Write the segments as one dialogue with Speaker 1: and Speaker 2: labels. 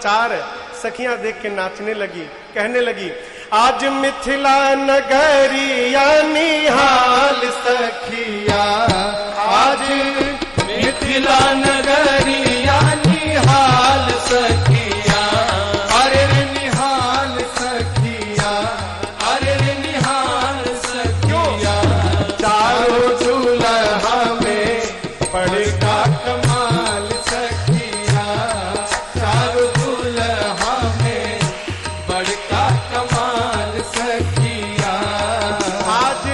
Speaker 1: चार सखियां देख के नाचने लगी, कहने लगी, आज मिथिला नगरिया निहाल सखिया, आज
Speaker 2: मिथिला नगरिया निहाल सखिया,
Speaker 1: अरे रे निहाल सखिया,
Speaker 2: अरे रे निहाल सखिया,
Speaker 1: चारों दुल्हा में बड़का कमाल सखिया,
Speaker 2: चारों दुल्हा में बड़का कमाल सखिया,
Speaker 1: आज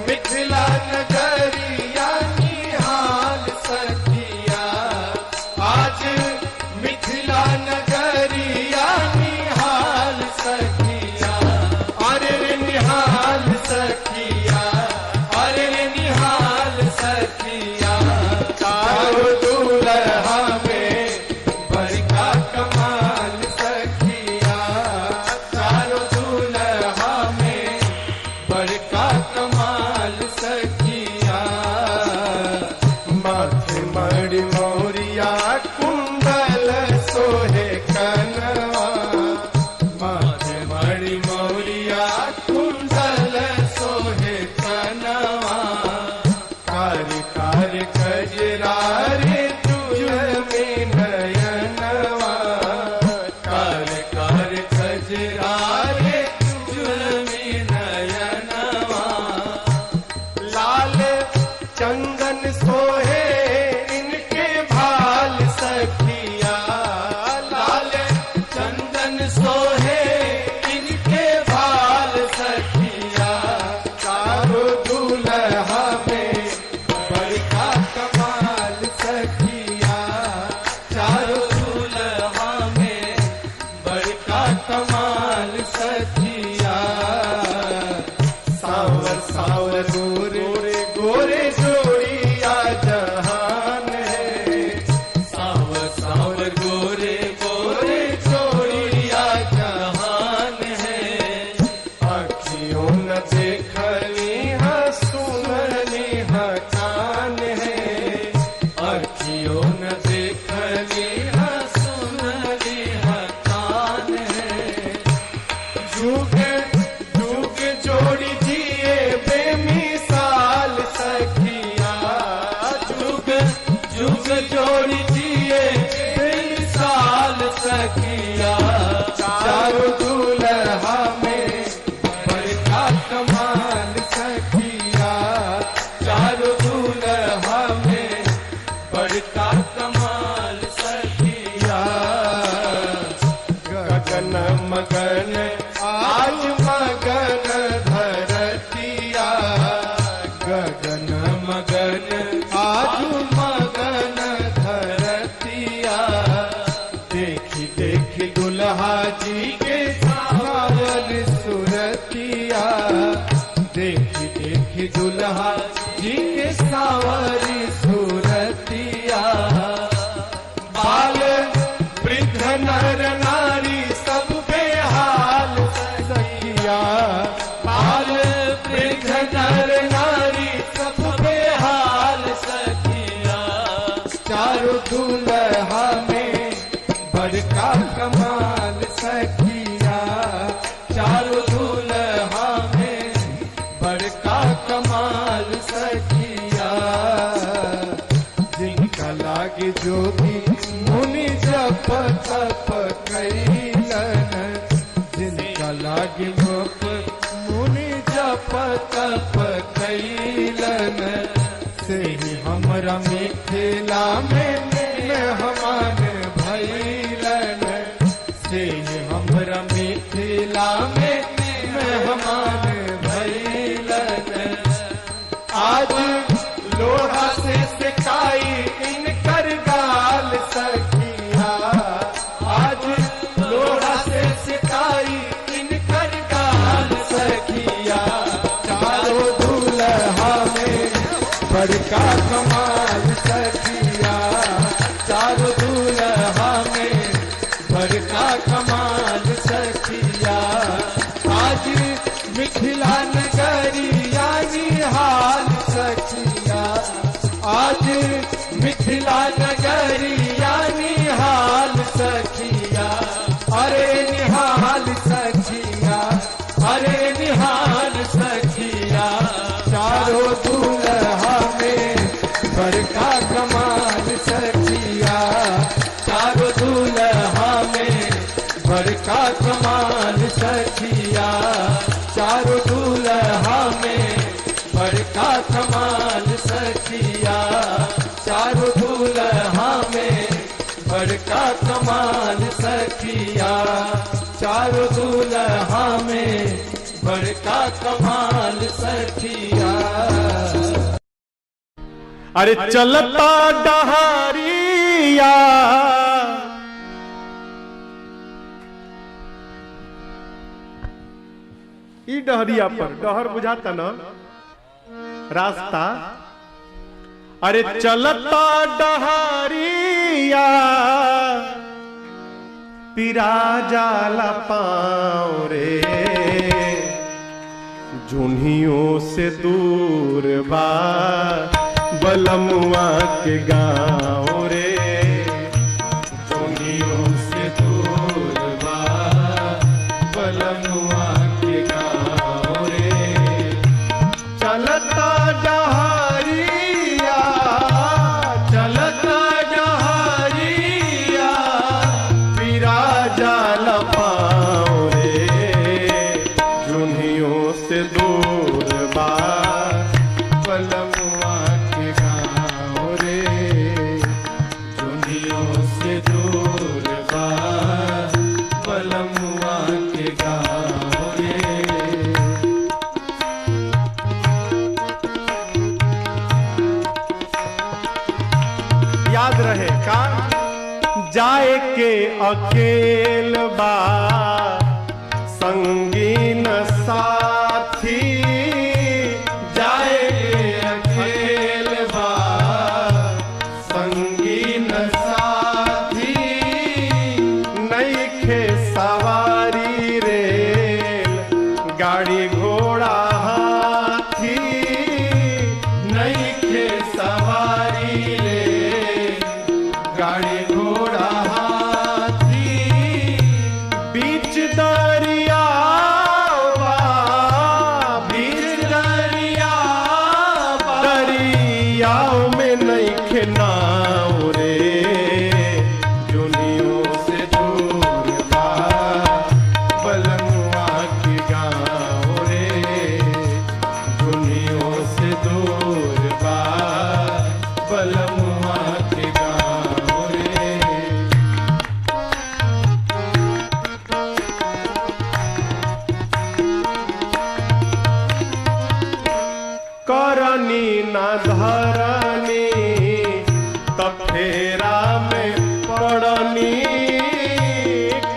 Speaker 1: मिथिला नगरिया निहाल सखिया, आज मिथिला नगरिया निहाल सखिया, अरे रे निहाल सखिया,
Speaker 2: अरे रे निहाल सखिया,
Speaker 1: चारों दुल्हा में
Speaker 2: बड़का कमाल सखिया, चारों दुल्हा में बड़का कमाल सखिया,
Speaker 1: माथे मणि मौरिया कुंडल सोहे कनवा, माथे मणि मौरिया कुंडल सोहे कनवा, कारी कारी कजरा रे तुझ में नयनवा,
Speaker 2: कार कार कजरा रे जुलमी नयनवा,
Speaker 1: लाल चंदन सोहे इनके भाल सखिया,
Speaker 2: लाल चंदन सोहे इनके भाल सखिया,
Speaker 1: चारों दुल्हा में
Speaker 2: बड़का कमाल सखिया, चारों दुल्हा में बड़का कमाल सखिया,
Speaker 1: सावर सावर गोरे गोरे जोड़िया जहान है,
Speaker 2: सावर सावर गोरे गोरे जोड़िया जहान है,
Speaker 1: अखियों न देखली हाँ सुनली हाँ कान है,
Speaker 2: अखियों न देखली हाँ सुनली हाँ कान है,
Speaker 1: जुग जुग जोड़ी जिए बेमिसाल सखिया,
Speaker 2: जुग जुग जोड़ी जिए बेमिसाल सखिया,
Speaker 1: चारों दुल्हा में
Speaker 2: बड़का कमाल सखिया, चारों दुल्हा में बड़का कमाल सखिया,
Speaker 1: गगन मगन आज मगन धरतिया, गगन मगन आज मगन धरतिया, देखी देखी दुल्हा जी के सावर सुरतिया, देखी देखी दुल्हा जी के सावरी सुरतिया, बाल वृद्ध नर नारी सब बेहाल सखिया,
Speaker 2: बाल वृद्ध नर नारी सब बेहाल सखिया,
Speaker 1: चारों दुल्हा में बड़का कमाल सखिया,
Speaker 2: चारों दुल्हा में बड़का कमाल सखिया,
Speaker 1: जिनका लागे जोगी मुनि जप तप कैलन, जिनका लागे मुनि जप तप कैलन, से ही हमरा मिथिला में मेहमान भैलन, से ही हमरा मिथिला में मेहमान भैलन, आज लोहा से सिकाई इनकर गाल सखिया, आज लोहा से सिकाई इनकर गाल सखिया, चारों दुल्हा में बड़का कमाल सखिया, चारों दुल्हा में बड़का कमाल सखिया,
Speaker 2: कमाल सखिया, चारों दूल्हा में बड़का कमाल सखिया, चारों दूल्हा में बड़का कमाल सखिया, चारों दूल्हा में बड़का कमाल सखिया।
Speaker 1: अरे चलता डहारिया ई डहरिया पर, डहर बुझाता ना रास्ता। अरे चलता डहारिया पिरा जाला पाँव रे, जुन्हियों से दूर बा बलमुआ के गाँव रे, जुन्हियों से दूर बा बलमुआ के गाँव रे। चलता डहारिया, चलता डहारिया पिरा जाल पाँव रे, जुन्हियों से दूर बा बलमुआ के गाँव रे, जुन्हियों से दूर बा बलमुआ के गाँव रे। याद रहे का जाए के अकेल बा संगीन साथी, जाए के अकेल बा संगीन साथी, नइखे सवारी रेल गाड़ी घोड़ा हाथी, नइखे सवारी रेल गाड़ी घोड़ा हाथी, बीच दरिया बा, बीच दरिया बा, दरियाओ में नइखे नाव रे, जुनियों से दूर बा बलमुआ के गाँव रे, जुनियों से दूर बा बलमुआ के गाँव रे। करनी न धरनी तब फेरा में पड़नी,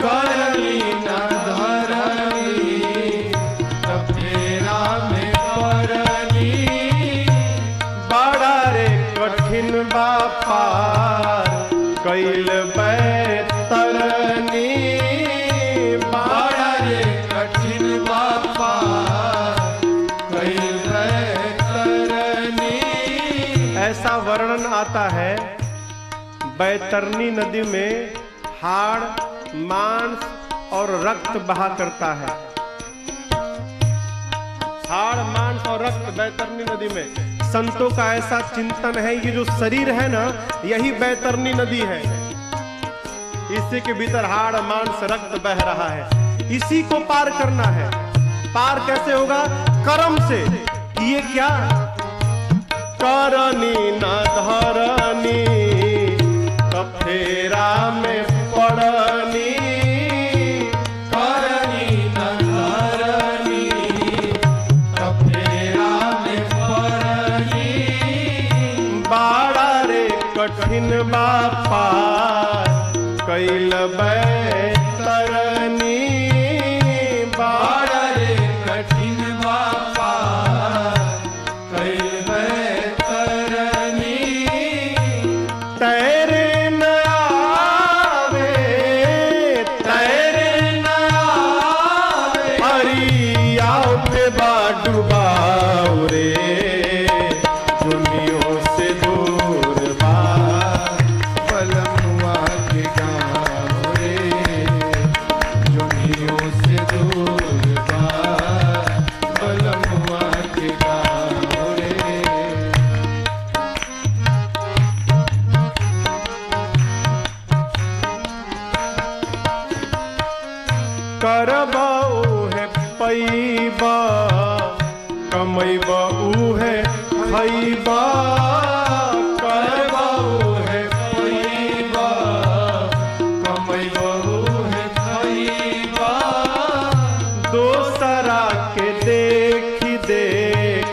Speaker 1: करनी न धरनी तब फेरा में पड़नी, बड़ा रे कठिन बा पार कैल बैतरनी, बड़ा रे कठिन बा पार कैल बैतरनी। ऐसा वर्णन आता है बैतरनी नदी में हाड़, मांस और रक्त बहा करता है, हाड़ मांस और रक्त बैतरनी नदी में। संतों का ऐसा चिंतन है ये जो शरीर है ना यही बैतरनी नदी है, इसी के भीतर हाड़ मांस रक्त बह रहा है, इसी को पार करना है। पार कैसे होगा? कर्म से। ये क्या? करनी न धरनी तब फेरा में पड़नी, करनी न धरनी तब फेरा में पड़नी, बाड़ा रे कठिन बापा कैल बैतरनी, बाड़ा रे कठिन बापा कैल बैतरनी, तैरे न आवे, तैरे न आवे, हरियाओ पे डुबाओ रे, दुनियों से दूर बा बलमुआ के गाँव रे, दुनियों करबा उहे पैबा, कमैबा उहे खैबा। करबा उहे पैबा, कमैबा उहे खैबा। दोसरा के देखी देख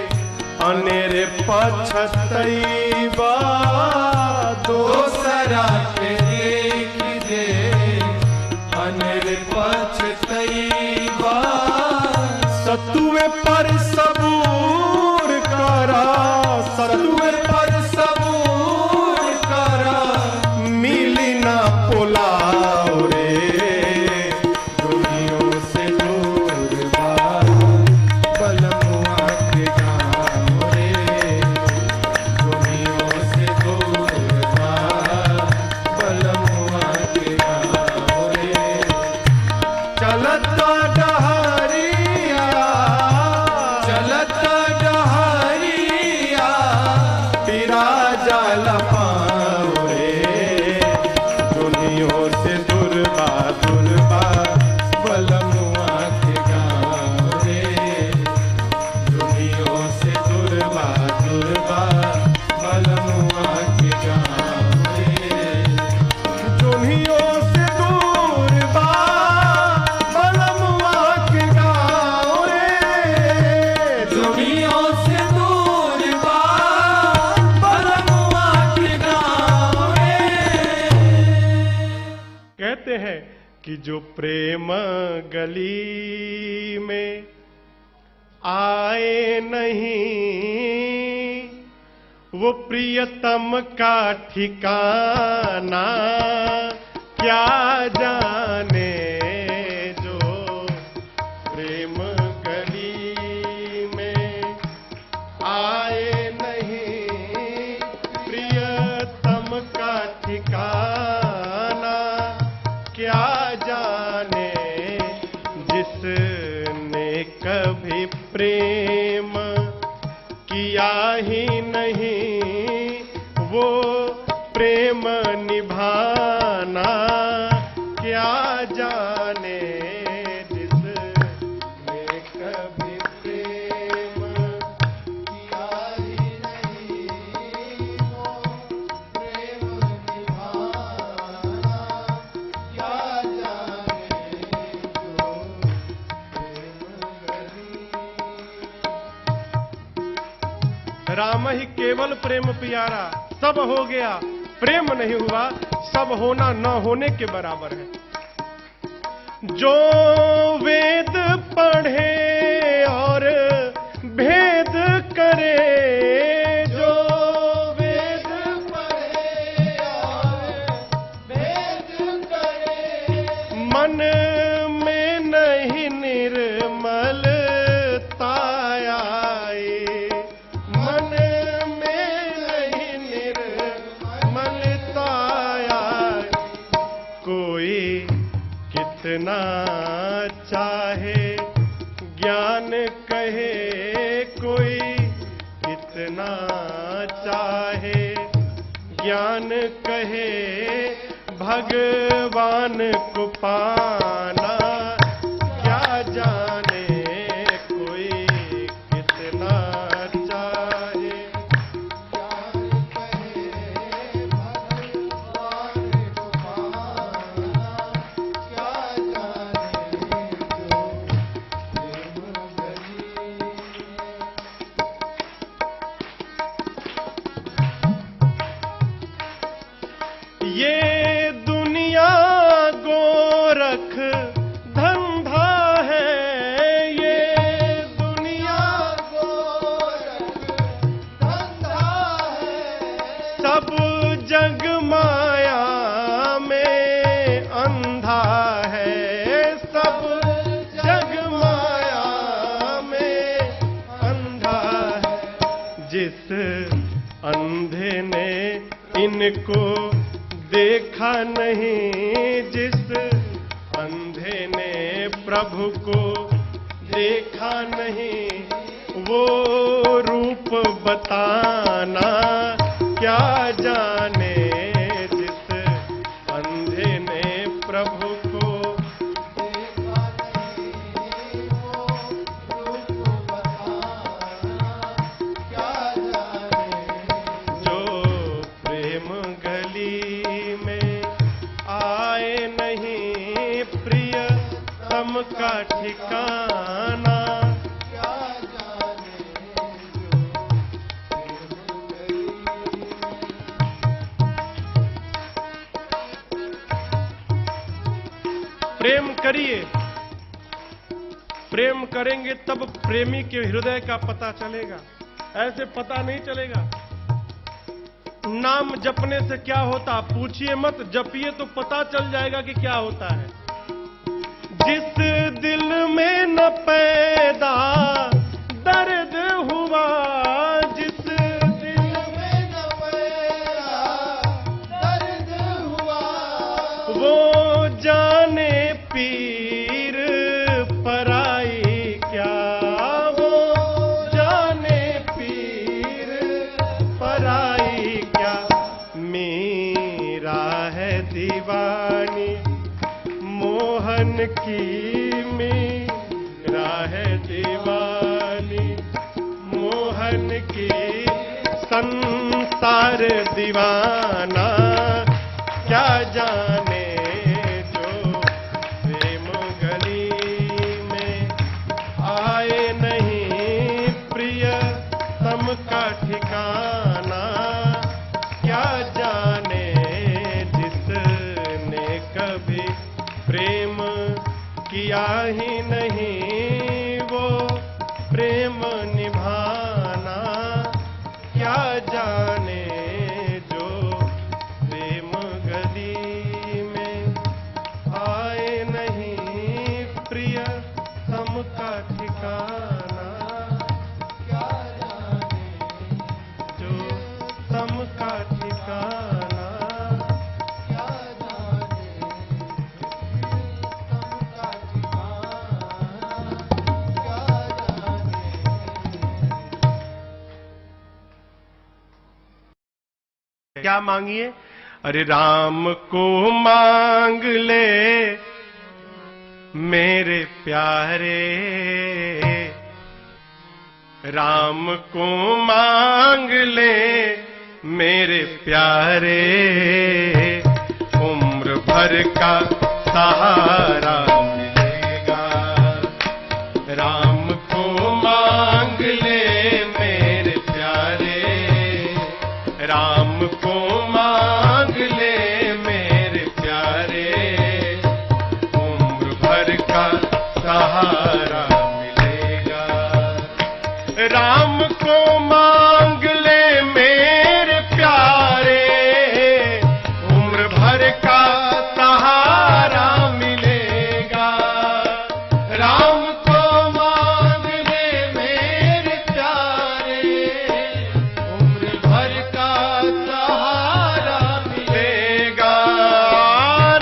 Speaker 1: अनेरे पछतैबा। दोसरा के देखी देख अनेरे पछतैबा। सतुए पर सबूर करा, सतुए पर सबूर करा। मिली ना पुलाव रे, दुनियों से दूर बा बलमुआ के गाँव रे। दुनियों से दूर बा बलमुआ के गाँव रे। चलता डहरिया, चलता डहरिया, पिरा जाल पाँव रे। दुनियों से दुर्बा दुर्बा बलमुआ के गाँव रे। दुनियों से दुर्बा दुर्बा बलमुआ के गाँव रे। दुनियों से दूर बा बलमुआ के गाँव रे। दुनियों से दूर बा बलमुआ के गाँव रे। कहते हैं कि जो प्रेम गली में आए नहीं, वो प्रियतम का ठिकाना क्या जाने। जो प्रेम गली में आए नहीं, प्रियतम का ठिकाना क्या जाने। जिसने कभी प्रेम किया ही नहीं, वो प्रेम निभाना क्या जाने। जिसने कभी प्रेम किया ही नहीं, वो प्रेम निभाना क्या जाने। जो राम ही केवल प्रेम प्यारा, सब हो गया प्रेम नहीं हुआ, सब होना न होने के बराबर है। जो वेद पढ़े और भेद करे, जो वेद पढ़े और भेद करे। मन में नहीं निर्मलता आए, मन में नहीं निर्मलता आए। कोई कितना चाहे ज्ञान कहे, कोई कितना चाहे ज्ञान कहे। भगवान को पाना क्या जाने। कोई कितना चाहे ज्ञान कहे, भगवान को पाना क्या जाने। जो ये दुनिया गोरख धंधा है, ये दुनिया गोरख धंधा है। सब जग माया में अंधा है, सब जग माया में अंधा है। जिस अंधे ने इनको देखा नहीं, जिस अंधे ने प्रभु को देखा नहीं, वो रूप बताना क्या जाने। जिस अंधे ने प्रभु को देखा तम का ठिकाना। प्रेम करिए, प्रेम करेंगे तब प्रेमी के हृदय का पता चलेगा, ऐसे पता नहीं चलेगा। नाम जपने से क्या होता पूछिए मत, जपिए तो पता चल जाएगा कि क्या होता है। जिस दिल में न पैदा दर्द हुआ, जिस दिल में न पैदा दर्द हुआ, वो जाने पीर पराई क्या, वो जाने पीर पराई क्या। मेरा है दीवानी मोहन की, मेरा है दीवानी मोहन की। संसार दीवाना क्या जाने जो प्रेम गली में आए नहीं प्रिय तम का ठिकाना। क्या जाने जिसने कभी प्रेम किया ही नहीं वो प्रेम निभाना। क्या जाने जो प्रेम गली में आए नहीं प्रिय तम का ठिकाना। क्या जाने जो तम का ठिकाना। क्या जाने तम का ठिकाना। क्या जाने। क्या मांगिए? अरे राम को मांग ले मेरे प्यारे, राम को मांग ले मेरे प्यारे। उम्र भर का सहारा मिलेगा। राम को मांग ले मेरे प्यारे, राम को मांग ले मेरे प्यारे। उम्र भर का सहारा मिलेगा। राम को मांग ले मेरे प्यारे, उम्र भर का सहारा मिलेगा। राम को मांग ले मेरे प्यारे, उम्र भर का सहारा मिलेगा।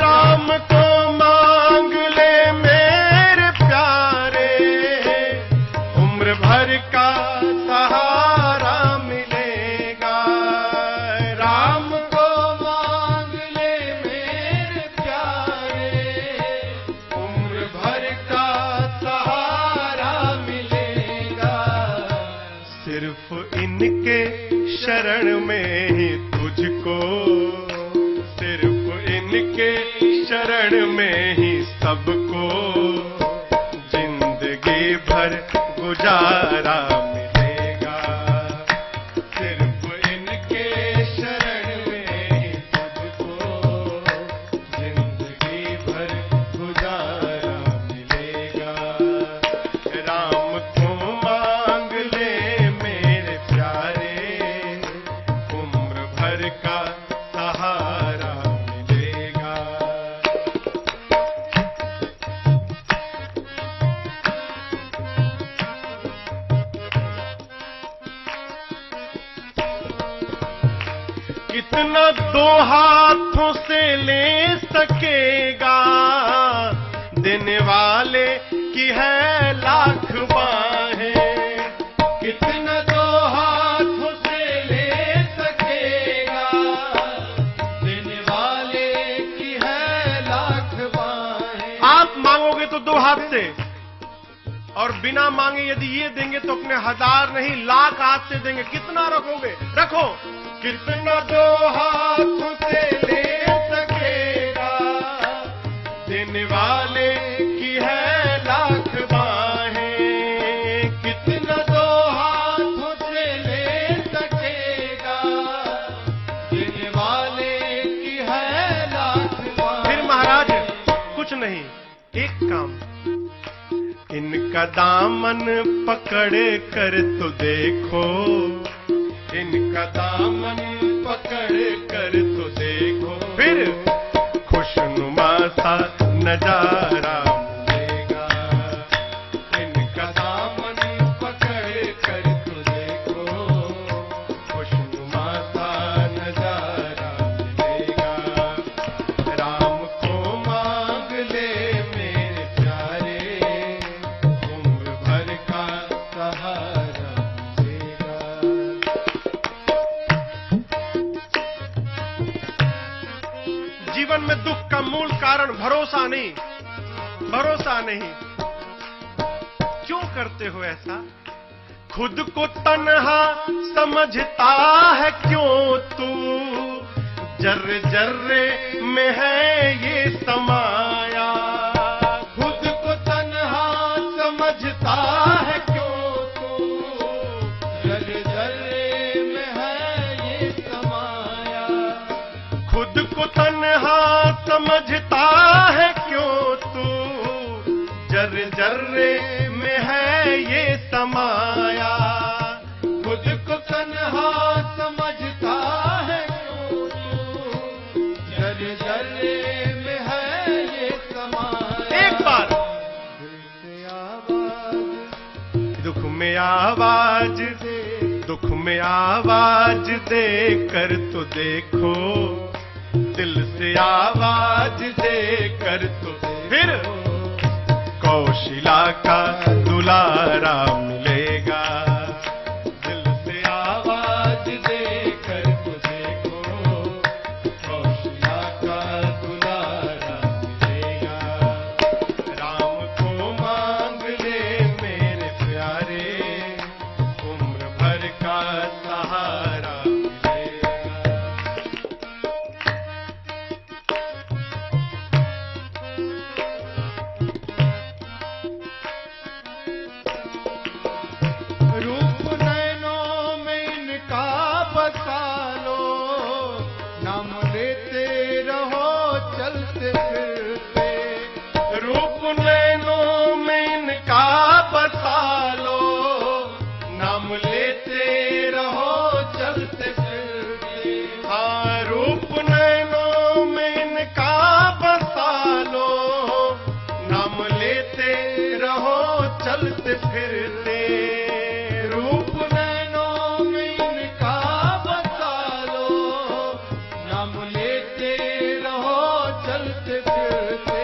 Speaker 1: राम को मांग ले मेरे प्यारे, उम्र भर का सहारा मिलेगा। राम को मांग ले मेरे प्यारे, उम्र भर का सहारा मिलेगा। सिर्फ इनके शरण में ही तुझको, सिर्फ इनके शरण में ही सबको जिंदगी भर गुजारा मिलेगा। सिर्फ इनके शरण में ही तुझको जिंदगी भर गुजारा मिलेगा। राम को मांग ले मेरे प्यारे, उम्र भर का सहारा मिलेगा। कितना दो हाथों से ले सकेगा, देने वाले की है लाख बाहें। कितना दो हाथों से ले सकेगा, देने वाले की है लाख बाहें। आप मांगोगे तो दो हाथ से, और बिना मांगे यदि ये देंगे तो अपने 1000 नहीं लाख हाथ से देंगे। कितना रखोगे? रखो। कितना दो हाथों से ले सकेगा, देने वाले की है एक काम, इनका दामन पकड़ कर तो देखो, इनका दामन पकड़ कर तो देखो, फिर खुशनुमा सा नजारा मिलेगा। इनका दामन पकड़ कर तो देखो, खुशनुमा सा नजारा मिलेगा। राम को मांग ले मेरे प्यारे, उम्र भर का सहारा मिलेगा। जीवन में दुख का मूल कारण भरोसा नहीं, भरोसा नहीं। क्यों करते हो ऐसा? खुद को तन्हा समझता है क्यों तू, जर्रे जर्रे में है ये समाया। खुद को तन्हा समझता है क्यों तू, जर्रे जर्रे में है ये समाया। खुद को तन्हा समझता है क्यों तू, जर्रे जर्रे में है ये समाया। खुद को तन्हा समझता है क्यों तू, जर्रे जर्रे में है ये समाया। एक बार दुख में आवाज, दुख में आवाज दे कर तो देखो, दिल से आवाज दे कर तो, फिर कौशिला का दुलारा मिलेगा। दिल से आवाज दे कर तो देखो, कौशिला का दुलारा मिलेगा। राम को मांग ले मेरे प्यारे, उम्र भर का सहारा मिलेगा। रूप नैनों में इनका बसा लो, नाम लेते रहो चलते फिरते। रूप नैनों में इनका बसा लो, नाम लेते रहो चलते फिरते। हाँ, रूप नैनों में इनका बसा लो, नाम लेते रहो चलते फिरते। रूप नैनों में इनका बसा लो, नाम लेते रहो चलते फिरते।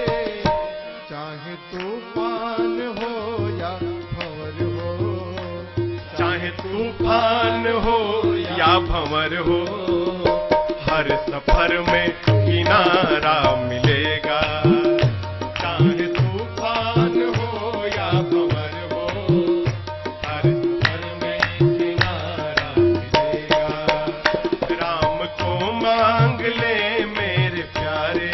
Speaker 1: चाहे तूफान हो या भंवर हो, चाहे तूफान हो या भंवर हो, हर सफर में किनारा मिलेगा। चाहे तूफान हो या भंवर हो, हर सफर में किनारा मिलेगा। राम को मांग ले मेरे प्यारे,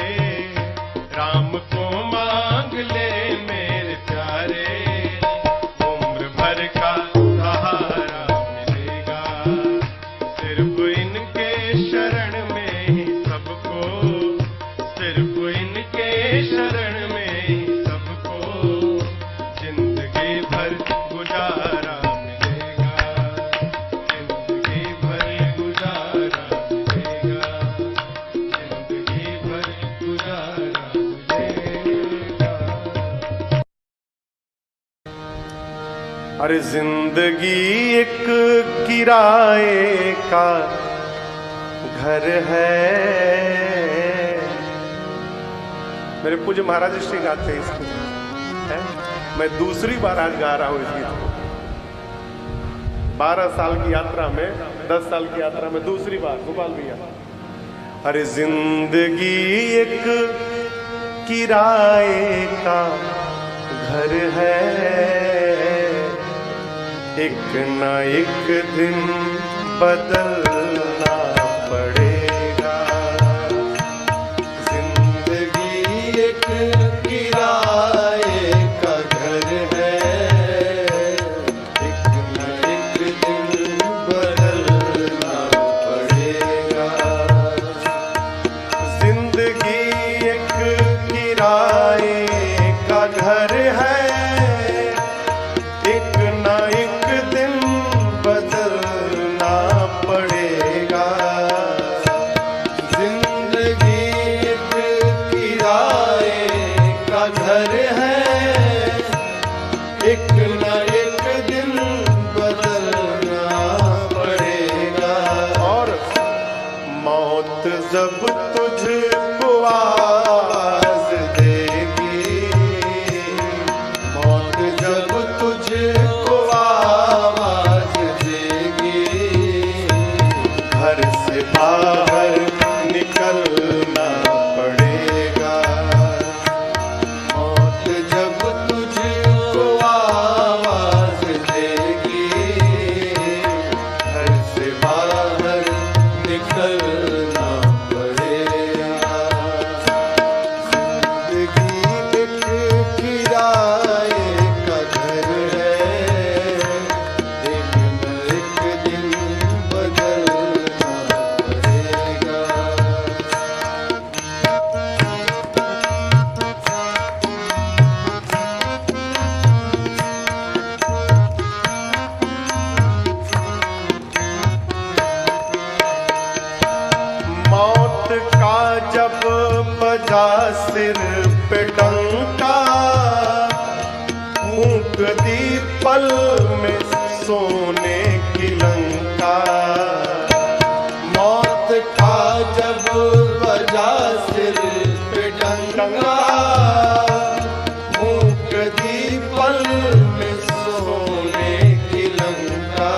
Speaker 1: राम को मांग ले मेरे प्यारे, उम्र भर का सहारा मिलेगा। सिर्फ इनके शरण में ही सबको, सिर्फ इनके शरण में ही सबको, जिंदगी भर गुजारा मिलेगा। जिंदगी भर गुजारा मिलेगा, जिंदगी भर गुजारा मिलेगा। अरे जिंदगी एक किराए का घर है। मेरे पूज्य महाराज श्री गाते हैं इसको, है? मैं दूसरी बार आज गा रहा हूं इस गीत को। 12 साल की यात्रा में, 10 साल की यात्रा में दूसरी बार। गोपाल भैया, अरे जिंदगी एक किराए का घर है, एक न एक दिन बदलना पड़ेगा। जिंदगी एक किराए का घर है, एक न एक दिन बदलना पड़ेगा। जिंदगी एक किराए का
Speaker 2: घर है, एक न एक दिन बदलना पड़ेगा।
Speaker 1: और
Speaker 2: मौत जब तुझको आवाज देगी, मौत जब तुझको आवाज देगी, घर से बाहर निकलना पड़ेगा। मौत जब तुझको आवाज देगी, घर से बाहर निकलना पड़ेगा। जिंदगी एक किराए का घर है, एक न एक दिन बदलना पड़ेगा। मौत का जब बजा सिर पे डंका, फूंक दी पल में सोने की लंका। मौत का जब बजा सिर पे डंका, फूंक दी पल में सोने की लंका।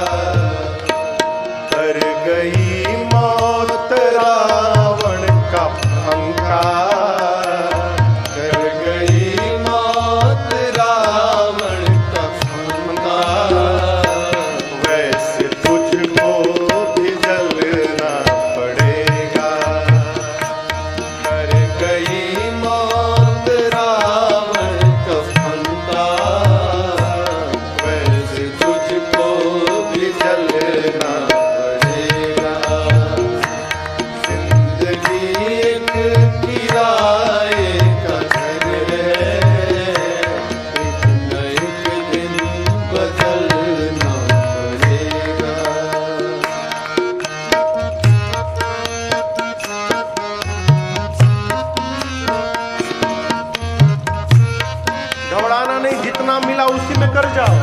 Speaker 2: कर गई मौत रावण का पंखा, कर गई मौत रावण का पंखा। वैसे तुझको भी जलना पड़ेगा। कर गई मौत रावण का पंखा, वैसे तुझको भी जलना पड़ेगा। जिंदगी एक किराए का घर है, एक न एक दिन बदलना पड़ेगा।
Speaker 1: घबराना नहीं, जितना मिला उसी में कर जाओ।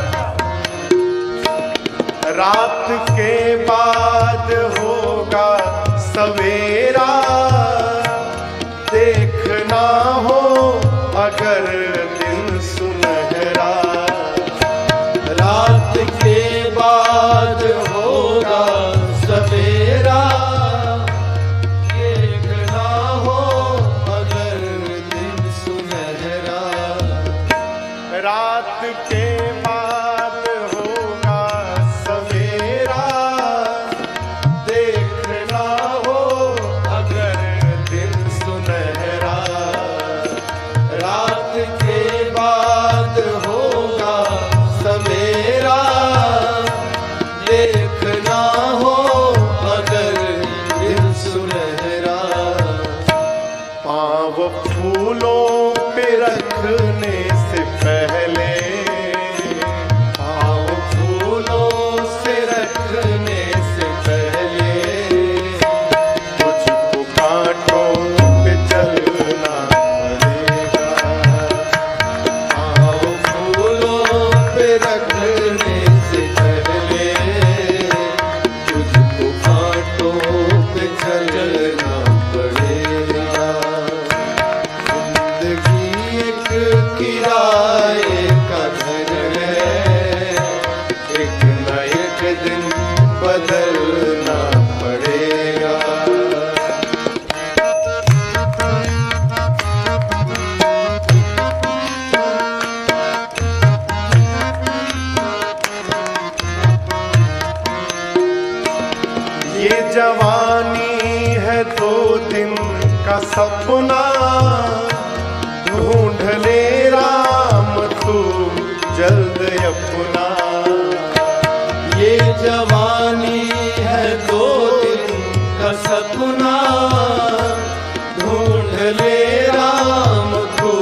Speaker 2: रात के बाद होगा सवेरा, देखना हो अगर दिन सुनहरा। रात के बाद होगा सवेरा, देखना हो अगर दिन सुनहरा।
Speaker 1: रात के बाद होगा
Speaker 2: सवेरा, देखना हो अगर दिन सुनहरा। रात के बाद होगा सवेरा, देखना हो अगर दिन सुनहरा। पाँव फूलों पे रखने से पहले, पाँव फूलों से रखने से पहले, तुझको कांटों पे चलना पड़ेगा। पाँव फूलों पे रखने से पहले, तुझको कांटों पे चलना पड़ेगा। जिंदगी एक किराए का घर है, एक न एक दिन बदलना पड़ेगा। ये जवानी है 2 दिन का सपना, ढूंढ ले राम तू जल्द अपना। ये जवानी है 2 दिन का सपना, ढूंढ ले राम तू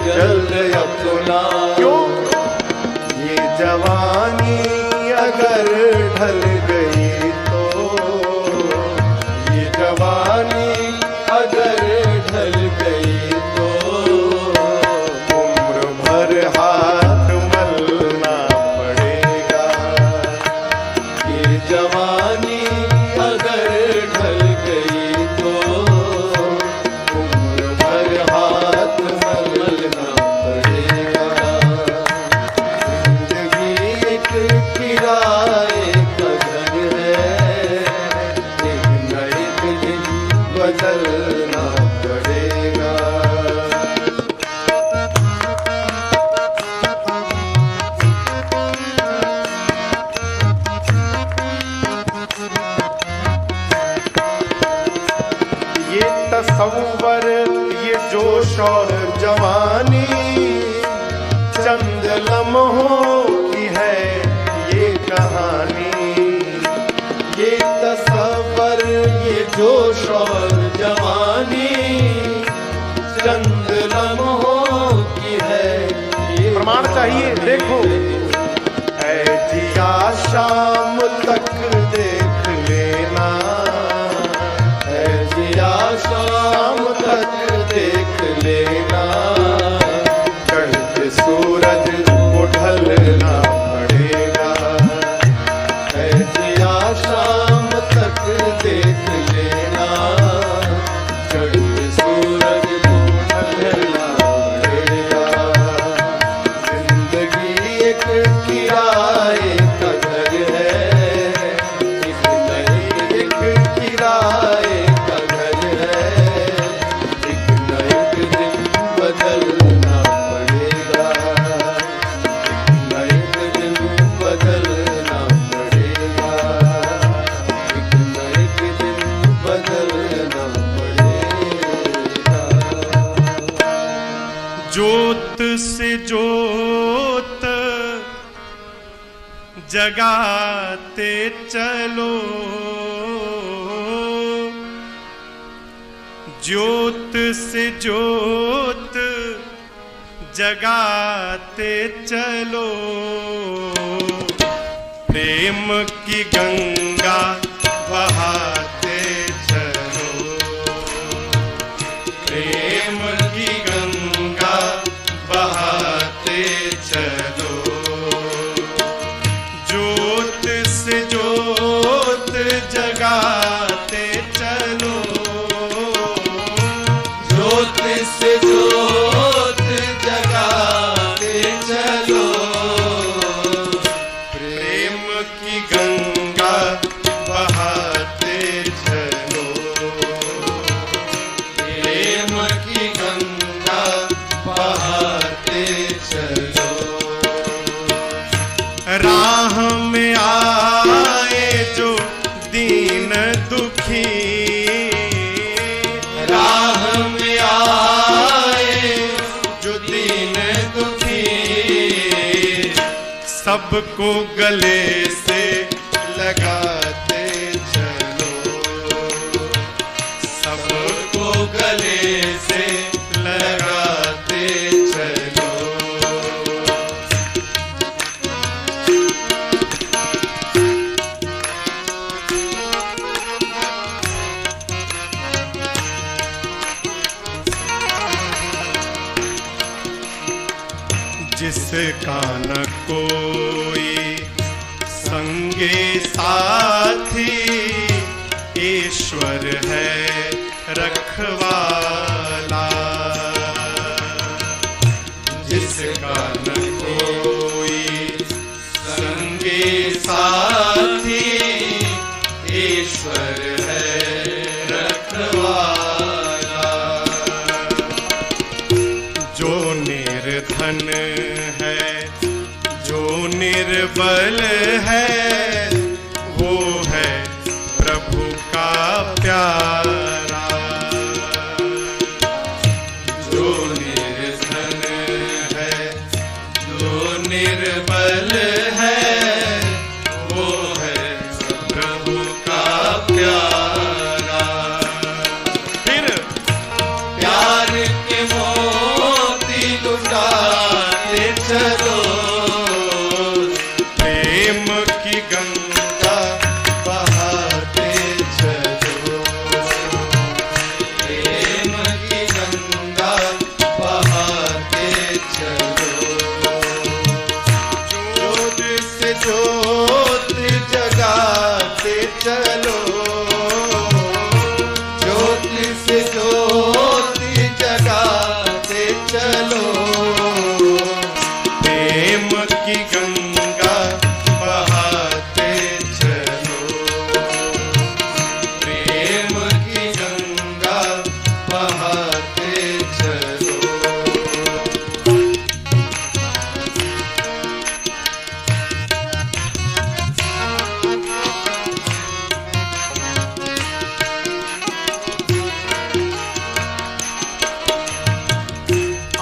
Speaker 2: जल्द अपना। क्यों? ये जवानी अगर ढल गई तो, ये जवानी अगर ढल गई तो, तुम
Speaker 1: देखो
Speaker 2: ऐ जिया शाम तक देख लेना, ऐ जिया शाम तक देख लेना, चढ़ते सूरज को ढलना पड़ेगा। ऐ जिया शाम तक देख लेना, चढ़ते सूरज को ढलना पड़ेगा। जिंदगी एक किराए का घर है, एक नहीं एक किराए का घर है, एक न एक दिन बदलना पड़ेगा, एक न एक दिन बदलना पड़ेगा, एक न एक दिन बदलना पड़ेगा।
Speaker 3: ज्योत से ज्योत जगाते चलो, ज्योत से ज्योत जगाते चलो, प्रेम की गंगा बहाते चलो, प्रेम की गंगा बहाते चलो, ज्योत से ज्योत जगाते चलो,
Speaker 2: ज्योत से ज्योत जगाते चलो,
Speaker 3: प्रेम की गंगा बहाते चलो,
Speaker 2: प्रेम की गंगा बहाते चलो।
Speaker 3: राह में आए जो दीन दुखी,
Speaker 2: राह में आए जो दीन दुखी,
Speaker 3: सबको गले से लगाते चलो, सबको गले से लगाते चलो। जिसका न कोई संगे साथी, ईश्वर है रखवाला, जिसका न कोई संगे साथी, ईश्वर है रखवाला, जो निर्धन है जो निर्बल है, वो है प्रभु का प्यारा, जो निर्धन है जो निर्बल है, वो है प्रभु का प्यारा। फिर
Speaker 2: प्यार के मोती लुटाते चलो,
Speaker 3: प्रेम की गंगा
Speaker 2: बहाते चलो, प्रेम की गंगा बहाते चलो, ज्योत से ज्योत जगाते चलो, ज्योत से ज्योत जगाते चलो,
Speaker 3: प्रेम की गंगा बहाते चलो,
Speaker 2: प्रेम की गंगा बहाते चलो।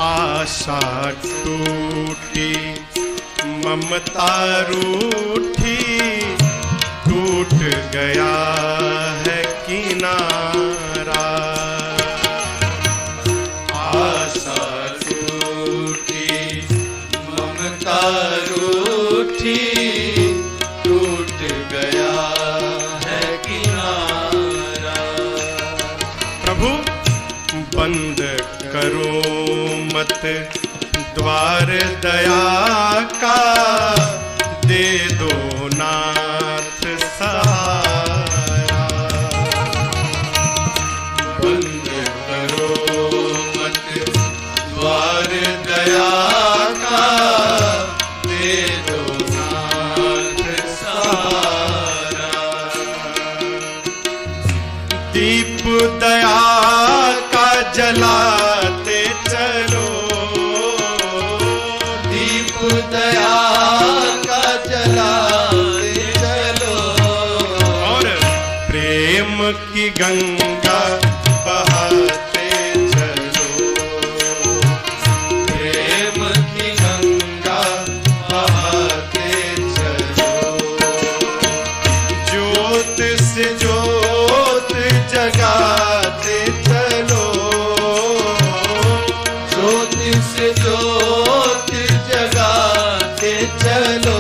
Speaker 3: आशा टूटी ममता रूठी, टूट गया है किनारा,
Speaker 2: आशा टूटी ममता
Speaker 3: मत द्वार दया का, दे दो नाथ सहारा। बंद करो मत द्वार दया का, दे दो नाथ सहारा। दीप दया का जलाते चलो, दीप दया का जलाते चलो, और प्रेम की गंगा बहाते चलो, प्रेम की गंगा बहाते चलो। ज्योत से ज्योत जगाते चलो, ज्योत से ज्योत जगाते चलो,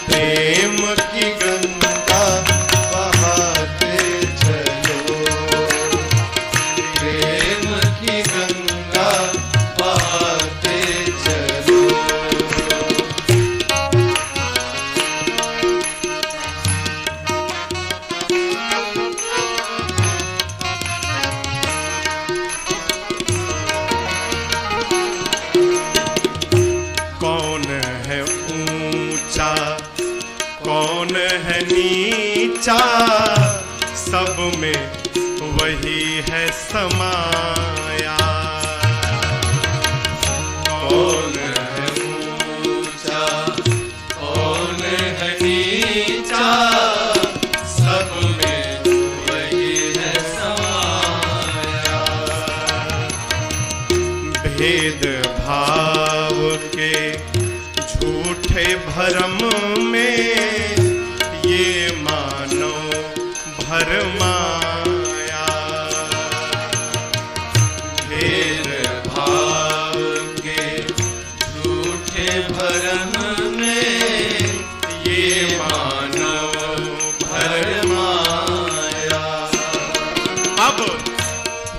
Speaker 3: प्रेम की गंगा बहाते चलो, प्रेम की गंगा बहाते चलो। कौन है ऊंचा कौन है नीचा, सब में वही है समाया। कौन है ऊंचा कौन है नीचा, सब में वही है समाया। भेद भाव के झूठे भरम में, ये मानो भरमाया। भेद भाव के झूठे भरम में, ये मानो भरमाया। अब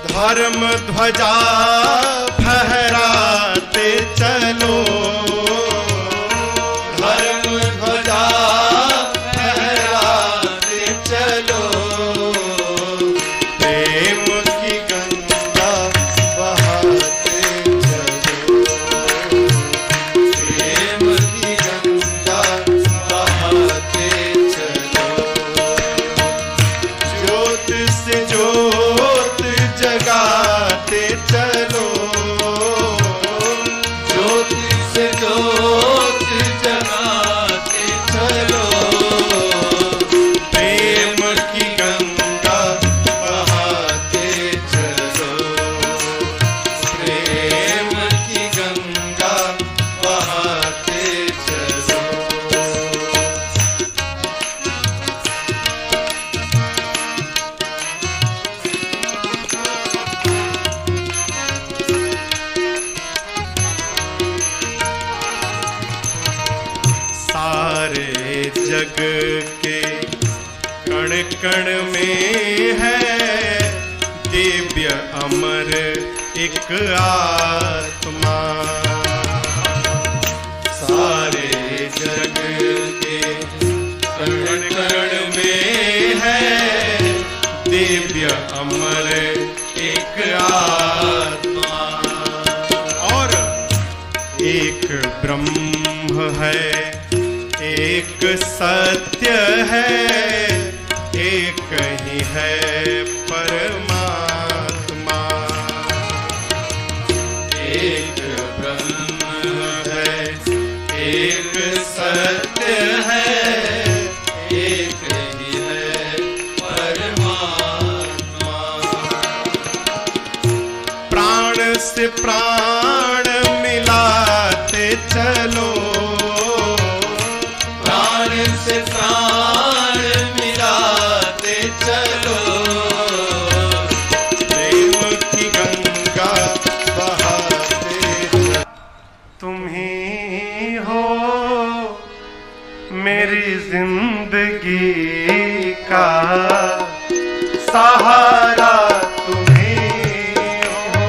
Speaker 3: धर्म ध्वजा फहराते चलो, धर्म ध्वजा फहराते चलो, प्रेम की गंगा बहाते चलो, प्रेम की गंगा बहाते चलो। ज्योत से ज्योत जगाते चलो, ज्योत से ज्योत जगाते चलो, प्रेम की गंगा बहाते चलो, प्रेम की गंगा बहाते चलो। सारे जग के कण कण में है दिव्य अमर एक आत्मा। सारे जग के कण कण में है दिव्य अमर एक आत्मा। और एक ब्रह्म है, एक सत्य है, एक ही है परमात्मा। एक ब्रह्म है, एक सत्य है, एक ही है परमात्मा। प्राण से प्राण मिलाते चलो, प्राण से प्राण मिलाते चलो, प्रेम की गंगा बहाते चलो। तुम ही हो मेरी जिंदगी का सहारा, तुम ही हो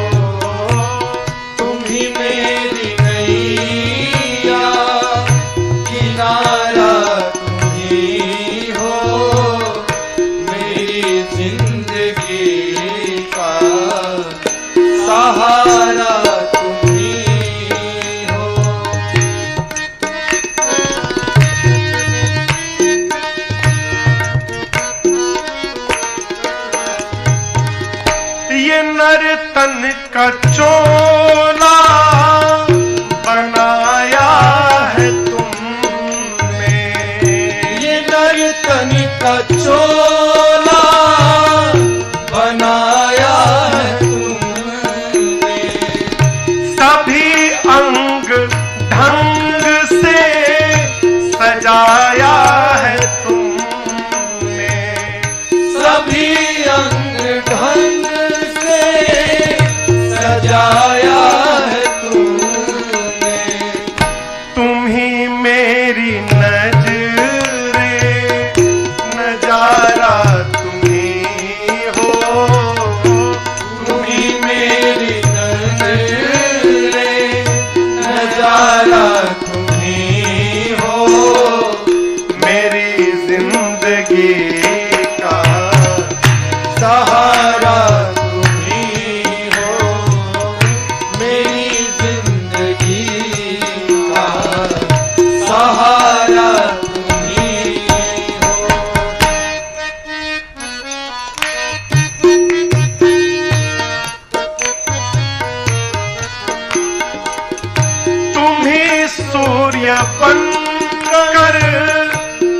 Speaker 3: सूर्य बनकर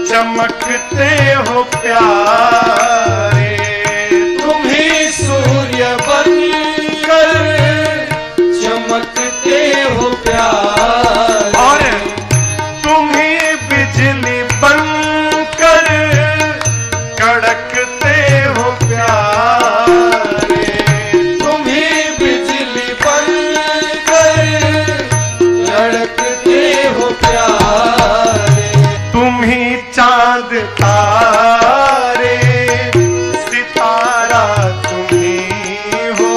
Speaker 3: चमकते हो प्यारे,
Speaker 2: तुम ही सूर्य बनकर चमकते हो प्यारे,
Speaker 3: और तुम ही बिजली बनकर कड़कते हो प्यारे,
Speaker 2: तुम ही बिजली बनकर कड़कते हो प्यारे,
Speaker 3: तुम ही चांद तारे सितारा तुम ही हो,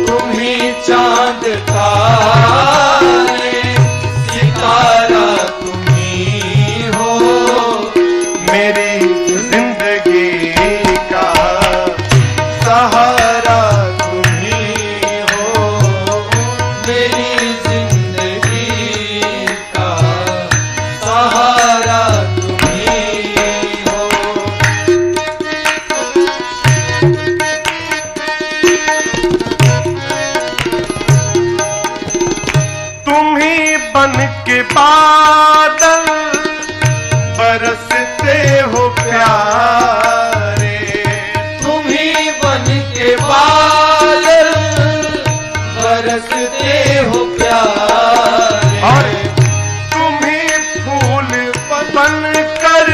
Speaker 2: तुम ही चांद तारे सितारा तुम ही हो,
Speaker 3: मेरी जिंदगी का सहारा तुम ही हो,
Speaker 2: मेरी जिंदगी का सहारा तुम ही हो।
Speaker 3: तुम ही बन के बादल बरसते हो प्यारे,
Speaker 2: तुम ही बन के बादल बरसते हो प्यारे,
Speaker 3: और तुम ही फूल बन कर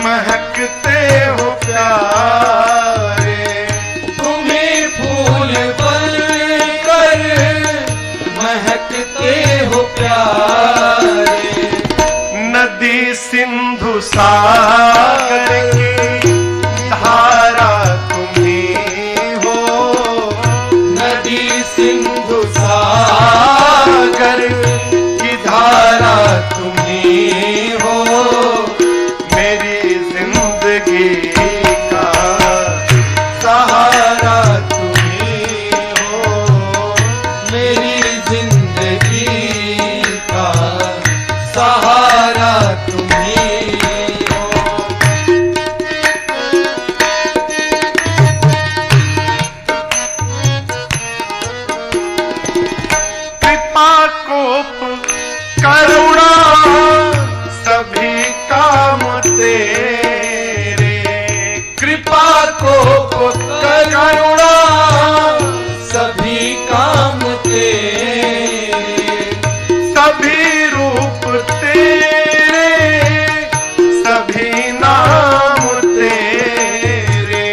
Speaker 3: महकते हो प्यारे,
Speaker 2: तुम ही फूल बनकर महकते हो प्यारे,
Speaker 3: नदी सिंधु सागर की धारा तुम ही हो,
Speaker 2: नदी सिंधु सागर की धारा तुम ही हो,
Speaker 3: मेरी जिंदगी का
Speaker 2: सहारा तुम ही हो, मेरी जिंदगी का सहारा तुम ही हो।
Speaker 3: कृपा कोप करुणा सभी काम तेरे,
Speaker 2: कृपा को करुणा सभी काम तेरे,
Speaker 3: सभी रूप तेरे, सभी नाम तेरे,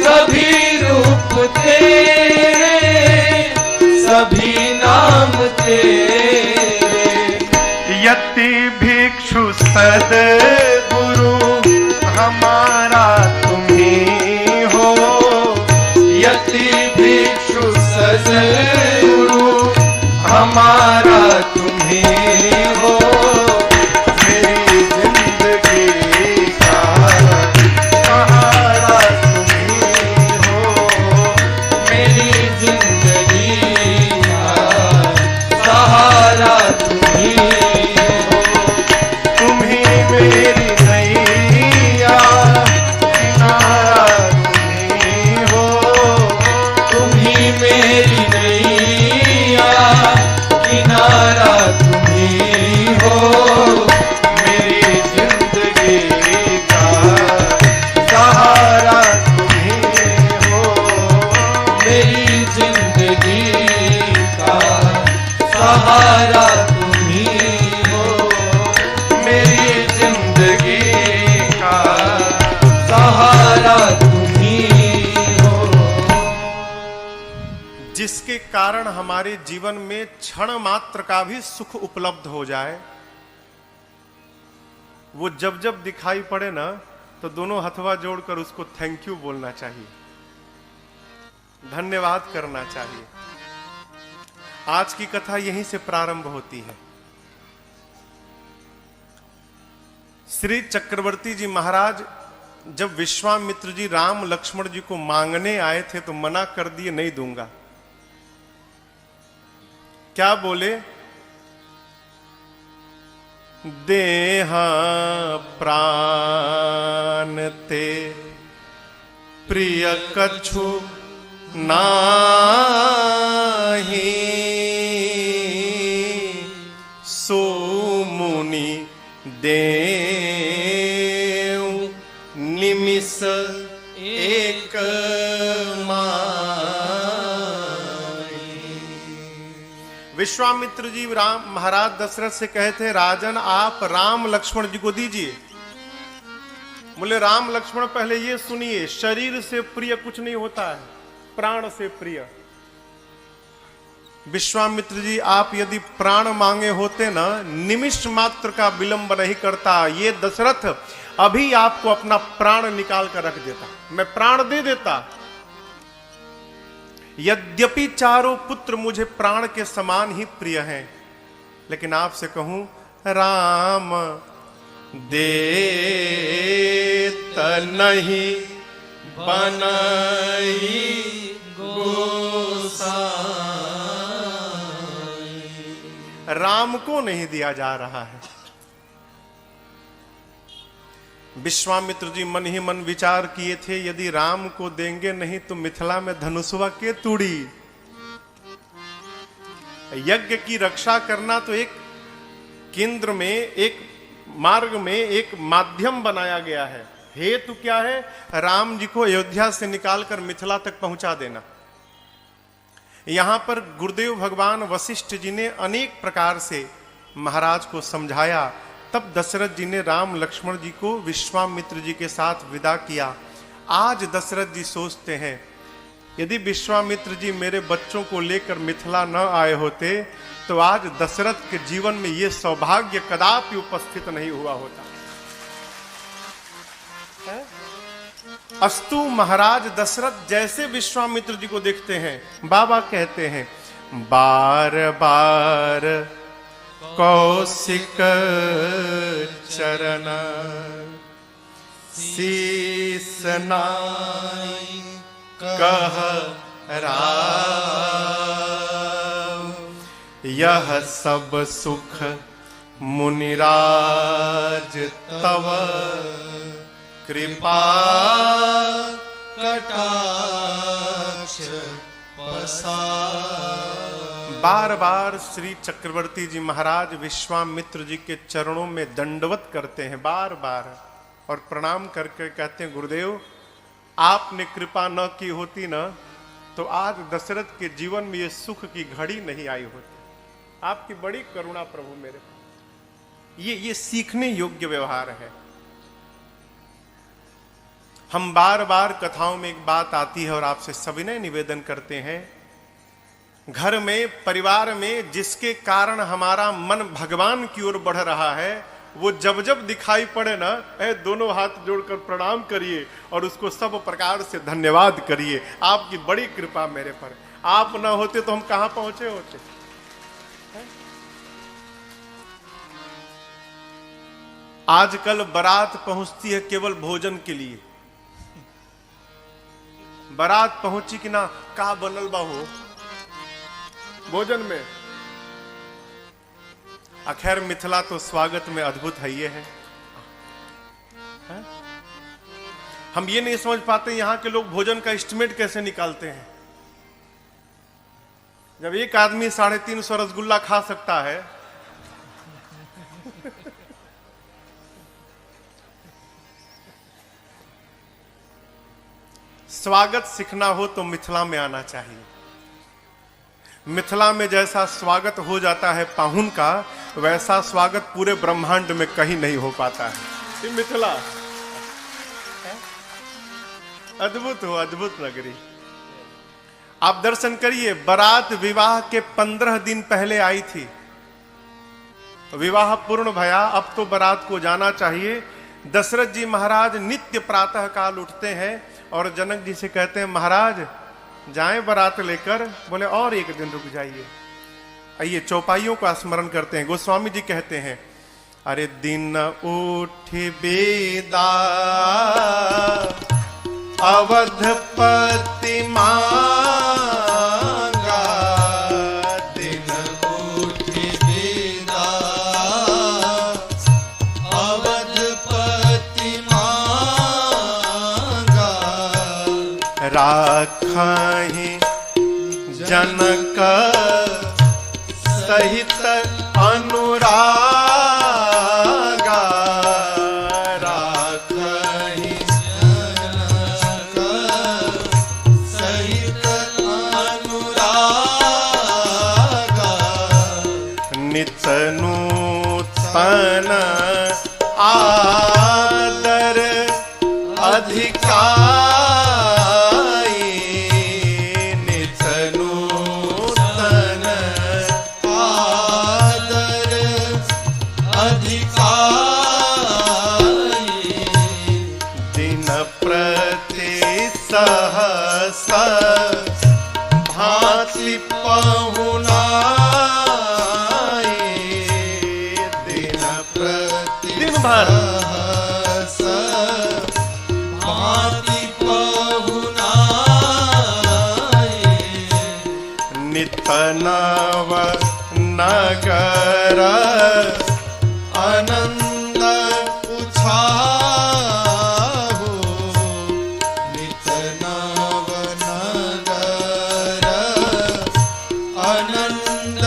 Speaker 2: सभी रूप तेरे, सभी नाम तेरे,
Speaker 3: यति भिक्षु सद्गुरु हमारा तुम ही हो,
Speaker 2: यति भिक्षु सद्गुरु हमारा तुम ही हो,
Speaker 3: मेरी जिंदगी का सहारा तुम ही हो,
Speaker 2: मेरी जिंदगी का सहारा तुम ही हो,
Speaker 3: तुम ही मेरी नैया किनारा तुम ही हो,
Speaker 2: तुम ही मेरी नैया किनारा तुम ही हो,
Speaker 3: मेरी जिंदगी का सहारा तुम ही हो,
Speaker 2: मेरी जिंदगी का सहारा तुम ही हो,
Speaker 3: मेरी जिंदगी का
Speaker 2: सहारा तुम ही हो।
Speaker 1: जिसके कारण हमारे जीवन में क्षण मात्र का भी सुख उपलब्ध हो जाए, वो जब जब दिखाई पड़े ना तो दोनों हथवा जोड़कर उसको थैंक यू बोलना चाहिए, धन्यवाद करना चाहिए। आज की कथा यहीं से प्रारंभ होती है। श्री चक्रवर्ती जी महाराज जब विश्वामित्र जी राम लक्ष्मण जी को मांगने आए थे तो मना कर दिए, नहीं दूंगा। क्या बोले? देहा प्राण ते प्रिय कछु नाही, सो विश्वामित्र जी राम महाराज दशरथ से कहे थे, राजन आप राम लक्ष्मण जी को दीजिए। बोले राम लक्ष्मण पहले ये सुनिए, शरीर से प्रिय कुछ नहीं होता है, प्राण से प्रिय। विश्वामित्र जी आप यदि प्राण मांगे होते ना, निमिष मात्र का विलंब नहीं करता, ये दशरथ अभी आपको अपना प्राण निकाल कर रख देता, मैं प्राण दे देता। यद्यपि चारों पुत्र मुझे प्राण के समान ही प्रिय हैं, लेकिन आपसे कहूं राम देत नहीं बनई गोसाई। राम को नहीं दिया जा रहा है। विश्वामित्र जी मन ही मन विचार किए थे, यदि राम को देंगे नहीं तो मिथिला में धनुषवा के तूड़ी। यज्ञ की रक्षा करना तो एक केंद्र में, एक मार्ग में एक माध्यम बनाया गया है। हेतु क्या है? राम जी को अयोध्या से निकालकर मिथिला तक पहुंचा देना। यहां पर गुरुदेव भगवान वशिष्ठ जी ने अनेक प्रकार से महाराज को समझाया। तब दशरथ जी ने राम लक्ष्मण जी को विश्वामित्र जी के साथ विदा किया। आज दशरथ जी सोचते हैं, यदि विश्वामित्र जी मेरे बच्चों को लेकर मिथिला न आए होते तो आज दशरथ के जीवन में यह सौभाग्य कदापि उपस्थित नहीं हुआ होता। अस्तु महाराज दशरथ जैसे विश्वामित्र जी को देखते हैं, बाबा कहते हैं, बार बार कौशिक चरण शीस नाई कह राव, यह सब सुख मुनिराज तव कृपा कटाक्ष पसार। बार बार श्री चक्रवर्ती जी महाराज विश्वामित्र जी के चरणों में दंडवत करते हैं, बार बार, और प्रणाम करके कहते हैं, गुरुदेव आपने कृपा न की होती ना तो आज दशरथ के जीवन में ये सुख की घड़ी नहीं आई होती। आपकी बड़ी करुणा प्रभु मेरे पर। ये सीखने योग्य व्यवहार है। हम बार बार कथाओं में एक बात आती है और आपसे सविनय निवेदन करते हैं, घर में, परिवार में जिसके कारण हमारा मन भगवान की ओर बढ़ रहा है, वो जब जब दिखाई पड़े ना, दोनों हाथ जोड़कर प्रणाम करिए और उसको सब प्रकार से धन्यवाद करिए। आपकी बड़ी कृपा मेरे पर। आप ना होते तो हम कहां पहुंचे होते। आजकल बारात पहुंचती है केवल भोजन के लिए। बारात पहुंची कि ना, का बनल बा हो भोजन में। अखैर मिथिला तो स्वागत में अद्भुत है, ये है। हम ये नहीं समझ पाते यहां के लोग भोजन का एस्टिमेट कैसे निकालते हैं। जब एक आदमी 350 रसगुल्ला खा सकता है, स्वागत सीखना हो तो मिथिला में आना चाहिए। मिथिला में जैसा स्वागत हो जाता है पाहुन का, वैसा स्वागत पूरे ब्रह्मांड में कहीं नहीं हो पाता है। ये मिथिला अद्भुत हो, अद्भुत नगरी। आप दर्शन करिए, बारात विवाह के 15 दिन पहले आई थी, विवाह पूर्ण भया, अब तो बारात को जाना चाहिए। दशरथ जी महाराज नित्य प्रातः काल उठते हैं और जनक जी से कहते हैं, महाराज जाएं बारात लेकर। बोले और एक दिन रुक जाइए। आइए चौपाइयों का स्मरण करते हैं। गोस्वामी जी कहते हैं, अरे दिन उठ बेदा अवधपति मांगा, दिन उठ बेदा अवधपति मांगा, राखहि जनक सहित अनुरागा, राखहि जनक सहित अनुरागा,
Speaker 2: नितन आदर अधिकाई, नित नूतन आदर अधिकाई, दिन प्रति सहस भांति पहुनाई, दिन प्रति
Speaker 1: दिन भर
Speaker 2: भांति पहुनाई, नित नव नगर आनंद उछाहु, नित नव नगर आनंद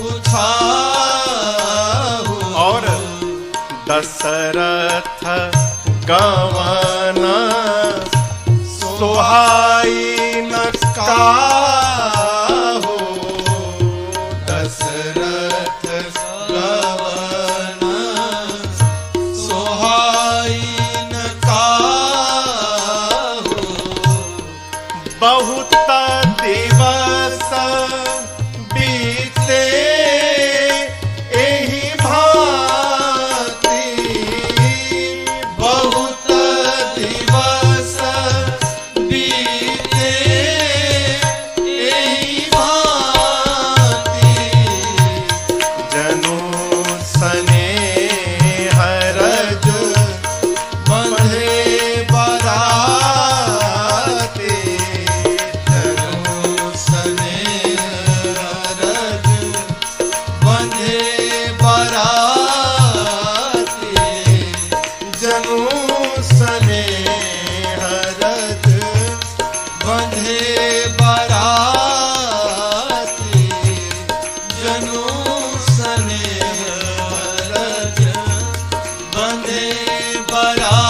Speaker 2: उछाहु, और दशरथ गवन सोहाई न काहू, दशरथ गवन सोहाई न काहू, बहुत दिवस बीते एहि भांति, बहुत दिवस बीते एहि भांति, जनु स्नेह रज बंधे बराते, जनु स्नेह रज बंधे बराते, जनु स्नेह रज बंधे बराते, जनु स्नेह रज बंधे बराते।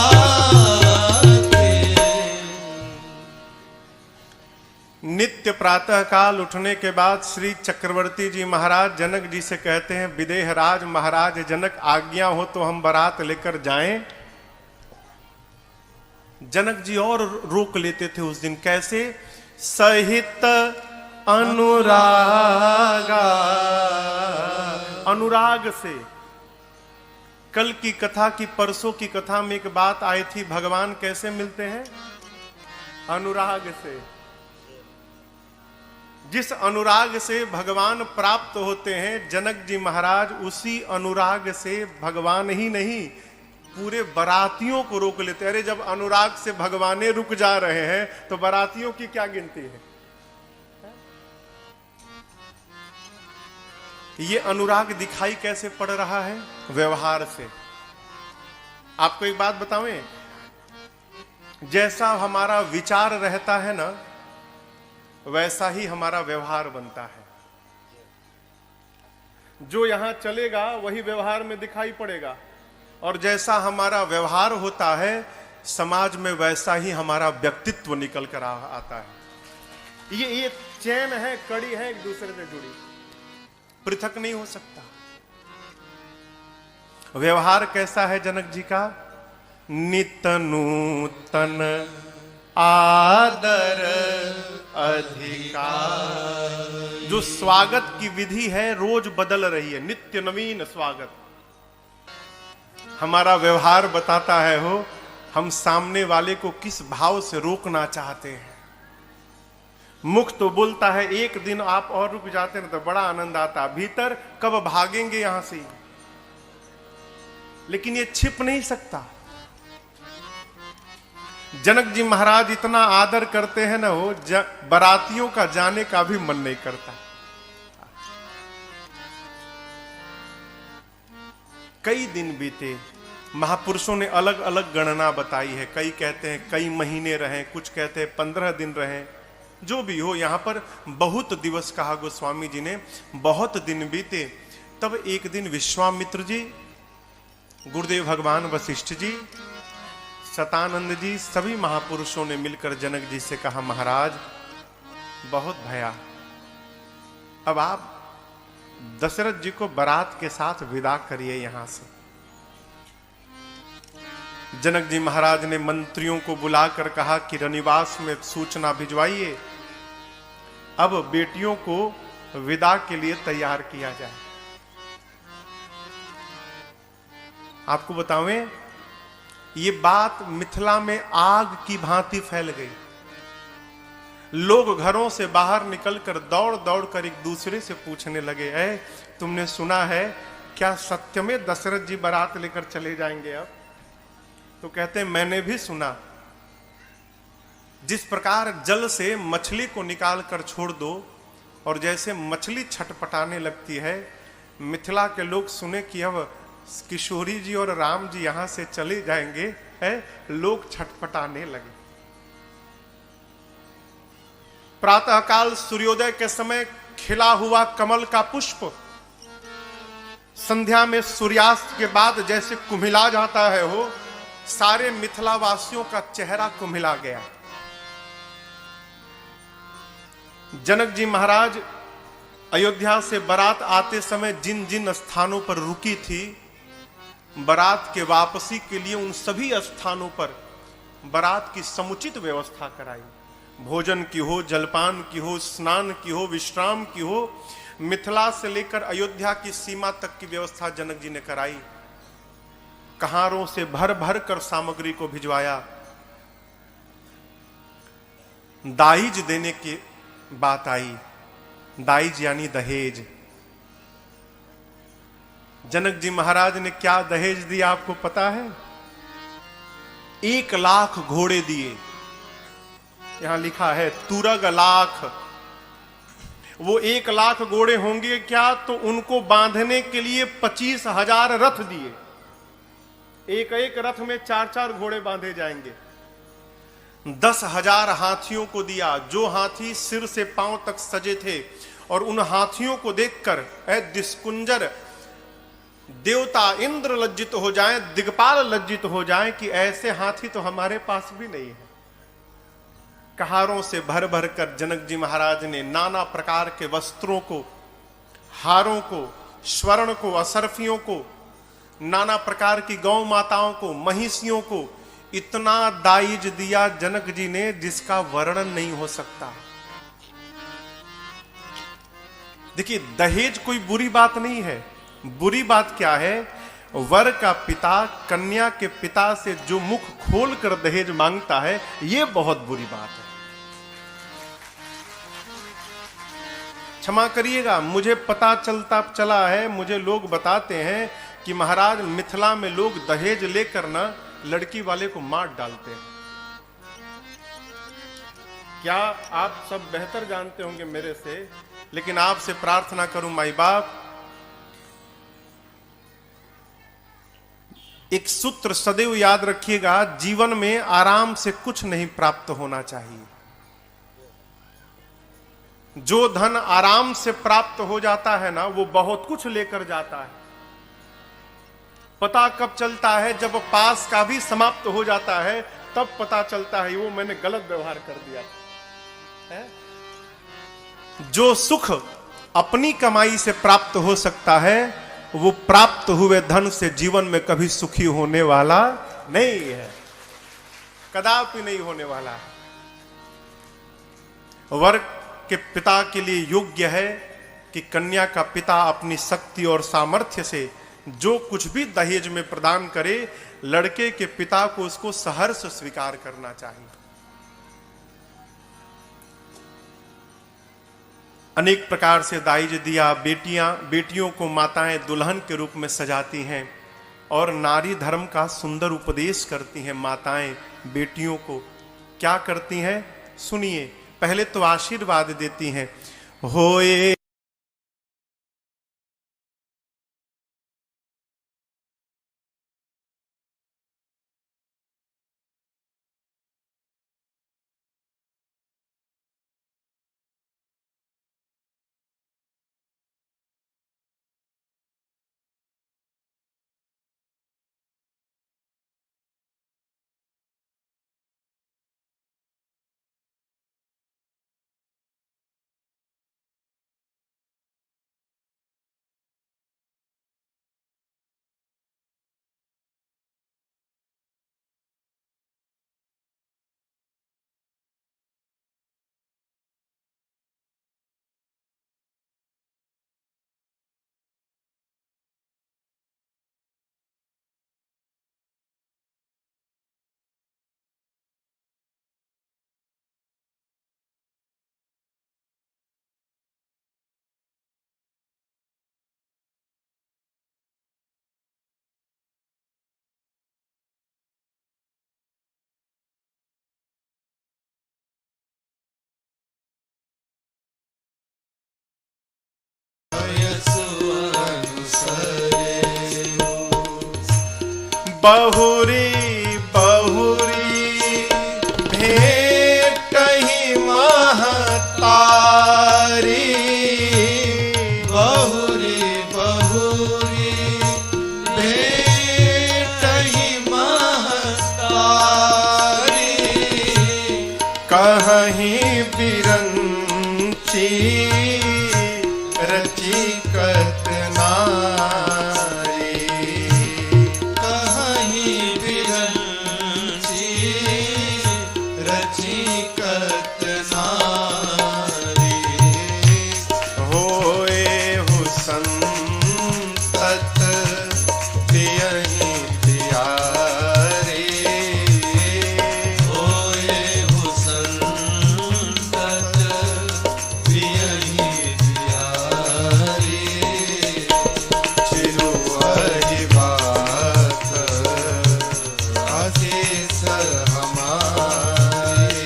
Speaker 2: नित्य प्रातः काल उठने के बाद श्री चक्रवर्ती जी महाराज जनक जी से कहते हैं, विदेहराज महाराज जनक आज्ञा हो तो हम बारात लेकर जाएं। जनक जी और रोक लेते थे उस दिन, कैसे? सहित अनुरागा, अनुराग से। कल की कथा की, परसों की कथा में एक बात आई थी, भगवान कैसे मिलते हैं? अनुराग से। जिस अनुराग से भगवान प्राप्त होते हैं, जनक जी महाराज उसी अनुराग से भगवान ही नहीं पूरे बरातियों को रोक लेते। अरे जब अनुराग से भगवाने रुक जा रहे हैं तो बरातियों की क्या गिनती है? ये अनुराग दिखाई कैसे पड़ रहा है? व्यवहार से। आपको एक बात बतावें, जैसा हमारा विचार रहता है ना, वैसा ही हमारा व्यवहार बनता है। जो यहां चलेगा वही व्यवहार में दिखाई पड़ेगा, और जैसा हमारा व्यवहार होता है समाज में, वैसा ही हमारा व्यक्तित्व निकल कर आता है। ये चैन है, कड़ी है, एक दूसरे से जुड़ी, पृथक नहीं हो सकता। व्यवहार कैसा है जनक जी का? नित नूतन आदर अधिकार। जो स्वागत की विधि है रोज बदल रही है, नित्य नवीन स्वागत। हमारा व्यवहार बताता है हो हम सामने वाले को किस भाव से रोकना चाहते हैं। मुख तो बोलता है, एक दिन आप और रुक जाते हैं तो बड़ा आनंद आता, भीतर कब भागेंगे यहां से, लेकिन ये छिप नहीं सकता। जनक जी महाराज इतना आदर करते हैं ना, हो बरातियों का जाने का भी मन नहीं करता। कई दिन बीते, महापुरुषों ने अलग अलग गणना बताई है। कई कहते हैं कई महीने रहे, कुछ कहते हैं 15 दिन रहे। जो भी हो, यहां पर बहुत दिवस कहा गोस्वामी जी ने, बहुत दिन बीते। तब एक दिन विश्वामित्र जी, गुरुदेव भगवान वशिष्ठ जी, शतानंद जी, सभी महापुरुषों ने मिलकर जनक जी से कहा, महाराज बहुत भया, अब आप दशरथ जी को बारात के साथ विदा करिए यहां से। जनक जी महाराज ने मंत्रियों को बुलाकर कहा कि रनिवास में सूचना भिजवाइए, अब बेटियों को विदा के लिए तैयार किया जाए। आपको बतावें, ये बात मिथिला में आग की भांति फैल गई। लोग घरों से बाहर निकलकर दौड़ दौड़ कर एक दूसरे से पूछने लगे, है तुमने सुना है क्या सत्य में दशरथ जी बारात लेकर चले जाएंगे अब? तो कहते हैं मैंने भी सुना। जिस प्रकार जल से मछली को निकाल कर छोड़ दो और जैसे मछली छटपटाने लगती है, मिथिला के लोग सुने कि अब किशोरी जी और राम जी यहां से चले जाएंगे, है लोग छटपटाने लगे। प्रातःकाल सूर्योदय के समय खिला हुआ कमल का पुष्प संध्या में सूर्यास्त के बाद जैसे कुम्हिला जाता है, हो सारे मिथिला वासियों का चेहरा कुम्हिला गया। जनक जी महाराज अयोध्या से बारात आते समय जिन जिन स्थानों पर रुकी थी, बारात के वापसी के लिए उन सभी स्थानों पर बारात की समुचित व्यवस्था कराई। भोजन की हो, जलपान की हो, स्नान की हो, विश्राम की हो, मिथिला से लेकर अयोध्या की सीमा तक की व्यवस्था जनक जी ने कराई। कहारों से भर भर कर सामग्री को भिजवाया। दाइज देने की बात आई। दाइज यानी दहेज। जनक जी महाराज ने क्या दहेज दिया आपको पता है? 1 लाख घोड़े दिए। यहां लिखा है तुरग लाख। वो 1 लाख घोड़े होंगे क्या, तो उनको बांधने के लिए 25,000 रथ दिए। एक एक रथ में 4-4 घोड़े बांधे जाएंगे। 10,000 हाथियों को दिया, जो हाथी सिर से पांव तक सजे थे। और उन हाथियों को देखकर दिस्कुंजर देवता इंद्र लज्जित हो जाएं, दिग्पाल लज्जित हो जाएं कि ऐसे हाथी तो हमारे पास भी नहीं है। कहारों से भर भर कर जनक जी महाराज ने नाना प्रकार के वस्त्रों को, हारों को, स्वर्ण को, असरफियों को, नाना प्रकार की गौ माताओं को, महिषियों को इतना दाइज दिया जनक जी ने जिसका वर्णन नहीं हो सकता। देखिए, दहेज कोई बुरी बात नहीं है। बुरी बात क्या है? वर का पिता कन्या के पिता से जो मुख खोल कर दहेज मांगता है, यह बहुत बुरी बात है। क्षमा करिएगा, मुझे पता चला है, मुझे लोग बताते हैं कि महाराज मिथिला में लोग दहेज लेकर ना लड़की वाले को मार डालते हैं। क्या आप सब बेहतर जानते होंगे मेरे से, लेकिन आपसे प्रार्थना करूं माई बाप, एक सूत्र सदैव याद रखिएगा, जीवन में आराम से कुछ नहीं प्राप्त होना चाहिए। जो धन आराम से प्राप्त हो जाता है ना, वो बहुत कुछ लेकर जाता है। पता कब चलता है? जब पास का भी समाप्त हो जाता है, तब पता चलता है वो मैंने गलत व्यवहार कर दिया है। जो सुख अपनी कमाई से प्राप्त हो सकता है, वो प्राप्त हुए धन से जीवन में कभी सुखी होने वाला नहीं है, कदापि नहीं होने वाला है। वर के पिता के लिए योग्य है कि कन्या का पिता अपनी शक्ति और सामर्थ्य से जो कुछ भी दहेज में प्रदान करे, लड़के के पिता को उसको सहर्ष स्वीकार करना चाहिए। अनेक प्रकार से दाइज दिया। बेटियों को माताएं दुल्हन के रूप में सजाती हैं और नारी धर्म का सुंदर उपदेश करती हैं। माताएं बेटियों को क्या करती हैं सुनिए। पहले तो आशीर्वाद देती हैं, होए बहुरी बहुरी भेटहि महतारी,
Speaker 3: बहुरी बहुरी भेटहि महतारी,
Speaker 2: कहीं बिरंची रचिकत नारी,
Speaker 3: कहीं बिरंची रचिकत नारी,
Speaker 2: होए हु संतत पियहि प्यारे,
Speaker 3: होए हु संतत प्रियहि प्यारे,
Speaker 2: चिरुवहि बात
Speaker 3: आशीष हमारे,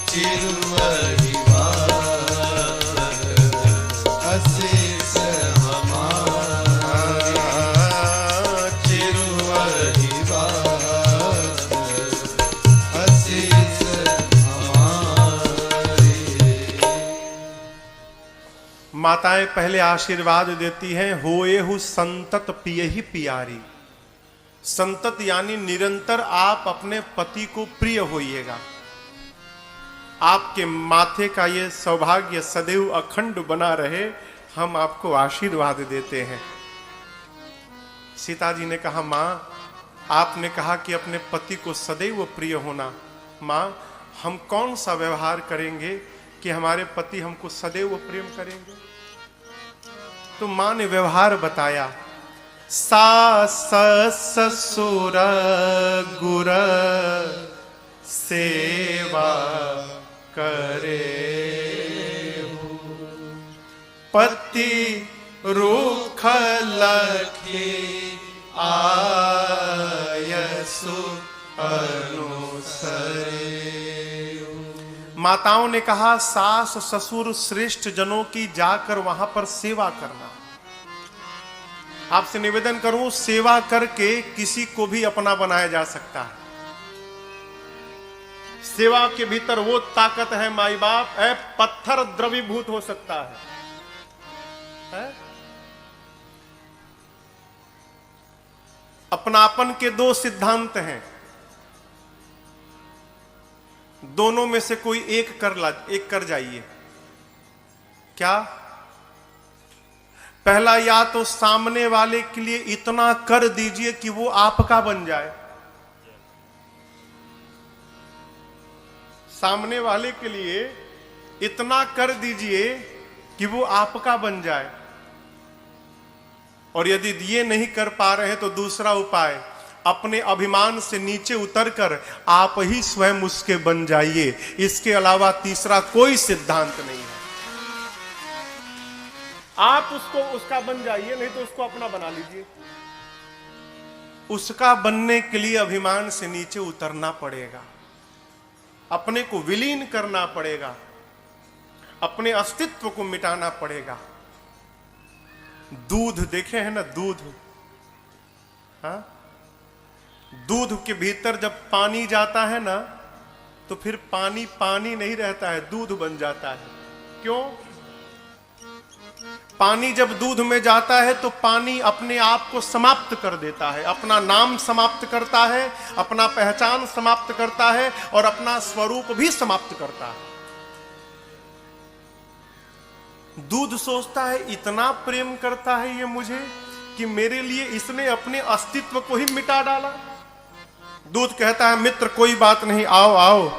Speaker 3: चिरुवहि बात आशीष हमारे, चिरुवहि बात आशीष हमारे।
Speaker 2: माताएं पहले आशीर्वाद देती हैं, होए हु संतत पियहि प्यारी। संतत यानी निरंतर आप अपने पति को प्रिय होइएगा। आपके माथे का ये सौभाग्य सदैव अखंड बना रहे, हम आपको आशीर्वाद देते हैं। सीता जी ने कहा, मां आपने कहा कि अपने पति को सदैव प्रिय होना, मां हम कौन सा व्यवहार करेंगे कि हमारे पति हमको सदैव प्रेम करेंगे? तो मां ने व्यवहार बताया, सास ससुर गुर सेवा करे, पति रूख लखी आयसु अनुसरे। माताओं ने कहा, सास ससुर श्रेष्ठ जनों की जाकर वहां पर सेवा करना। आपसे निवेदन करूं, सेवा करके किसी को भी अपना बनाया जा सकता है। सेवा के भीतर वो ताकत है माई बाप, है पत्थर द्रवीभूत हो सकता है? अपनापन के दो सिद्धांत हैं, दोनों में से कोई एक कर जाइए। क्या? पहला, या तो सामने वाले के लिए इतना कर दीजिए कि वो आपका बन जाए। सामने वाले के लिए इतना कर दीजिए कि वो आपका बन जाए। और यदि ये नहीं कर पा रहे तो दूसरा उपाय, अपने अभिमान से नीचे उतरकर आप ही स्वयं उसके बन जाइए। इसके अलावा तीसरा कोई सिद्धांत नहीं है। आप उसका बन जाइए, नहीं तो उसको अपना बना लीजिए। उसका बनने के लिए अभिमान से नीचे उतरना पड़ेगा, अपने को विलीन करना पड़ेगा, अपने अस्तित्व को मिटाना पड़ेगा। दूध देखे हैं ना, दूध, हाँ, दूध के भीतर जब पानी जाता है ना, तो फिर पानी पानी नहीं रहता है, दूध बन जाता है। क्यों? पानी जब दूध में जाता है तो पानी अपने आप को समाप्त कर देता है, अपना नाम समाप्त करता है, अपना पहचान समाप्त करता है और अपना स्वरूप भी समाप्त करता है। दूध सोचता है इतना प्रेम करता है ये मुझे कि मेरे लिए इसने अपने अस्तित्व को ही मिटा डाला। दूध कहता है, मित्र कोई बात नहीं, आओ आओ,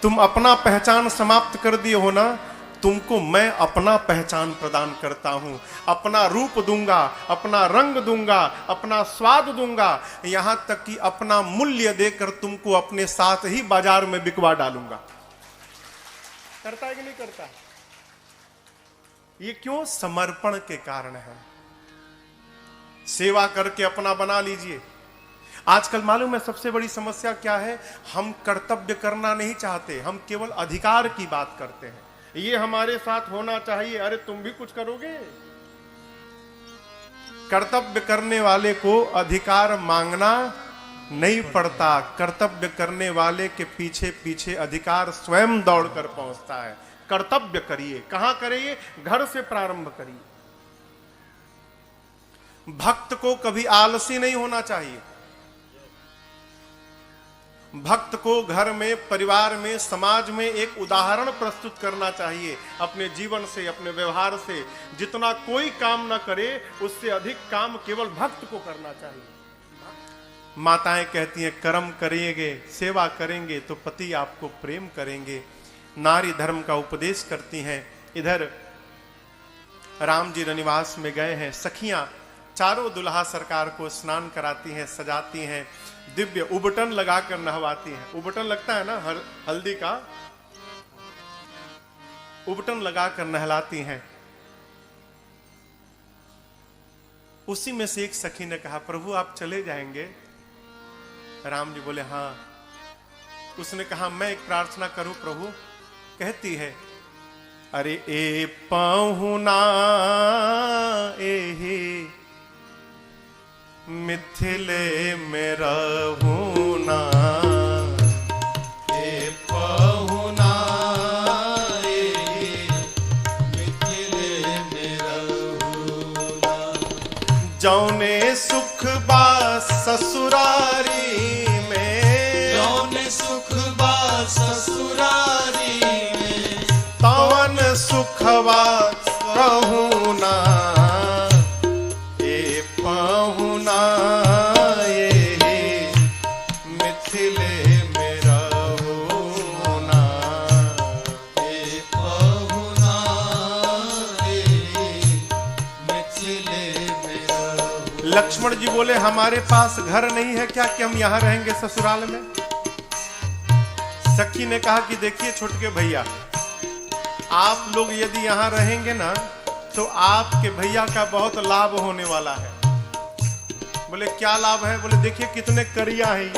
Speaker 2: तुम अपना पहचान समाप्त कर दिए हो ना, तुमको मैं अपना पहचान प्रदान करता हूं, अपना रूप दूंगा, अपना रंग दूंगा, अपना स्वाद दूंगा, यहां तक कि अपना मूल्य देकर तुमको अपने साथ ही बाजार में बिकवा डालूंगा। करता है कि नहीं करता? ये क्यों? समर्पण के कारण है। सेवा करके अपना बना लीजिए। आजकल मालूम है सबसे बड़ी समस्या क्या है? हम कर्तव्य करना नहीं चाहते, हम केवल अधिकार की बात करते हैं। ये हमारे साथ होना चाहिए। अरे तुम भी कुछ करोगे? कर्तव्य करने वाले को अधिकार मांगना नहीं पड़ता, कर्तव्य करने वाले के पीछे पीछे अधिकार स्वयं दौड़कर पहुंचता है। कर्तव्य करिए, कहां करिए? घर से प्रारंभ करिए। भक्त को कभी आलसी नहीं होना चाहिए। भक्त को घर में, परिवार में, समाज में एक उदाहरण प्रस्तुत करना चाहिए। अपने जीवन से, अपने व्यवहार से जितना कोई काम ना करे, उससे अधिक काम केवल भक्त को करना चाहिए। माताएं कहती हैं कर्म करेंगे, सेवा करेंगे तो पति आपको प्रेम करेंगे। नारी धर्म का उपदेश करती हैं। इधर राम जी रनिवास में गए हैं, सखियां चारों दुल्हा सरकार को स्नान कराती हैं, सजाती हैं, दिव्य उबटन लगाकर नहवाती हैं। उबटन लगता है ना हल्दी का, उबटन लगाकर नहलाती हैं। उसी में से एक सखी ने कहा, प्रभु आप चले जाएंगे? राम जी बोले हाँ। उसने कहा मैं एक प्रार्थना करूं प्रभु? कहती है, अरे ए पाहुना एहे मिथिले में रहूना,
Speaker 3: ए पाहुना एहे मिथिले में रहूना,
Speaker 2: जौने सुख बा ससुरारी में,
Speaker 3: जौने सुख बा ससुरारी में,
Speaker 2: तवन सुखवा कहूना, ए पाहुना ये मिथिले में रहूना,
Speaker 3: ए पाहुना एहे मिथिले में रहूना।
Speaker 2: लक्ष्मण जी बोले हमारे पास घर नहीं है क्या कि हम यहाँ रहेंगे ससुराल में? सखी ने कहा कि देखिए छोटके भैया, आप लोग यदि यहाँ रहेंगे ना तो आपके भैया का बहुत लाभ होने वाला है। बोले क्या लाभ है? बोले देखिए कितने करिया है ये,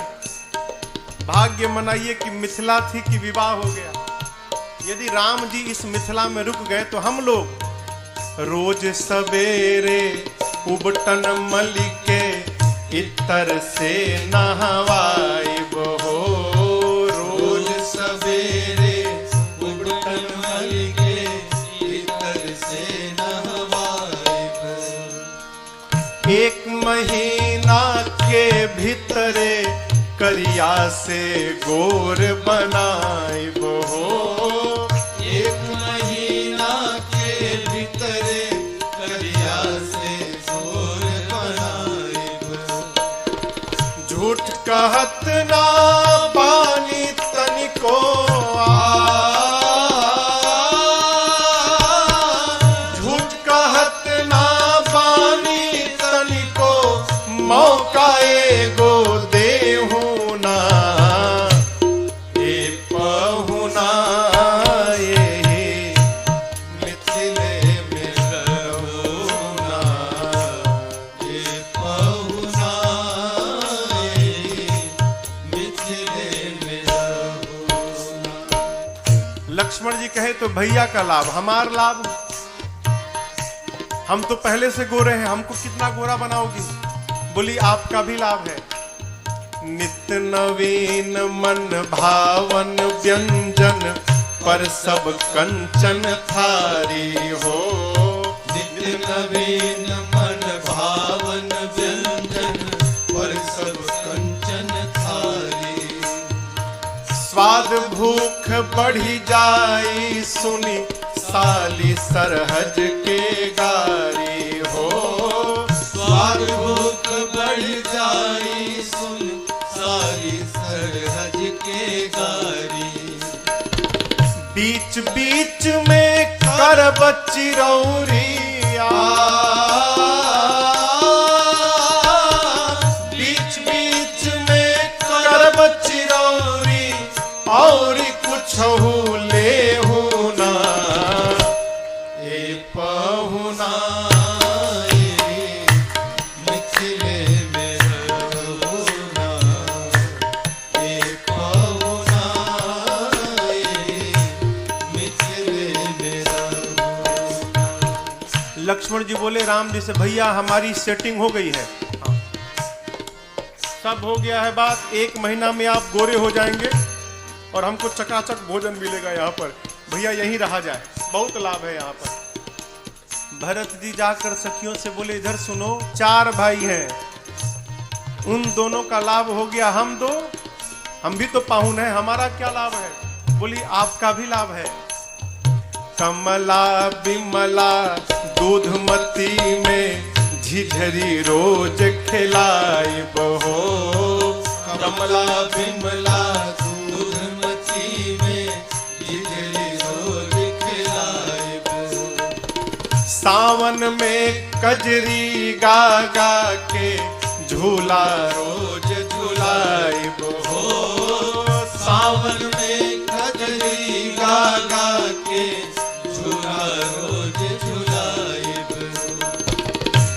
Speaker 2: भाग्य मनाइए कि मिथिला थी कि विवाह हो गया। यदि राम जी इस मिथिला में रुक गए तो हम लोग रोज सवेरे उबटन मलिके इतर से नहवाइब हो,
Speaker 3: रोज सवेरे उबटन मलिके इतर से नहवाइब,
Speaker 2: एक महीना के भीतरे करिया से गोर बनाइब हो,
Speaker 3: एक महीना के भीतरे करिया से गोर बनाइब,
Speaker 2: झूठ कहत ना पानी तनिको झूठ कहत ना पानी तनिको, मौका एगो देहू ना, ए पहुना ये
Speaker 3: मिथिले में रहूना, ए पाहुना एहे मिथिले में रहूना।
Speaker 2: लक्ष्मण जी कहे तो भैया का लाभ, हमार लाभ? हम तो पहले से गोरे हैं, हमको कितना गोरा बनाओगी? बोली आपका भी लाभ है। नित्य नवीन मन भावन व्यंजन, पर सब कंचन थारी हो,
Speaker 3: नित्य नवीन मन भावन व्यंजन, पर सब कंचन थारी,
Speaker 2: स्वाद भूख बढ़ी जाई सुनी साली सरहज के गारी हो,
Speaker 3: स्वाद भूख बढ़ जाई सुन सारी सरहज के गारी,
Speaker 2: बीच बीच में करब चिरौरिया, बीच बीच में करब चिरौरी, और कुछ ले होना, ए पहुना
Speaker 3: एहे मिथिले में रहूना, ए पाहुना एहे मिथिले में रहूना।
Speaker 2: लक्ष्मण जी बोले राम जी से, भैया हमारी सेटिंग हो गई है, हाँ। सब हो गया है बात, 1 महीना में आप गोरे हो जाएंगे और हमको चकाचक भोजन मिलेगा यहाँ पर, भैया यहीं रहा जाए, बहुत लाभ है यहाँ पर। भरत जी जाकर सखियों से बोले, इधर सुनो, 4 भाई हैं, उन दोनों का लाभ हो गया, हम भी तो पाहुन हैं, हमारा क्या लाभ है? बोली आपका भी लाभ है। कमला बिमला दूधमती में झिझरी रोज खिलाई बहो,
Speaker 3: कमला बिमला दूधमती में झिझरी रोज खिलाई बहो।
Speaker 2: सावन में कजरी गा गा के झूला रोज झुलाई बहो,
Speaker 3: सावन में कजरी गा गा के झूला रोज झुलाई बहो।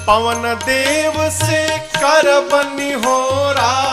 Speaker 2: पवन देव से कर बनी हो रहा,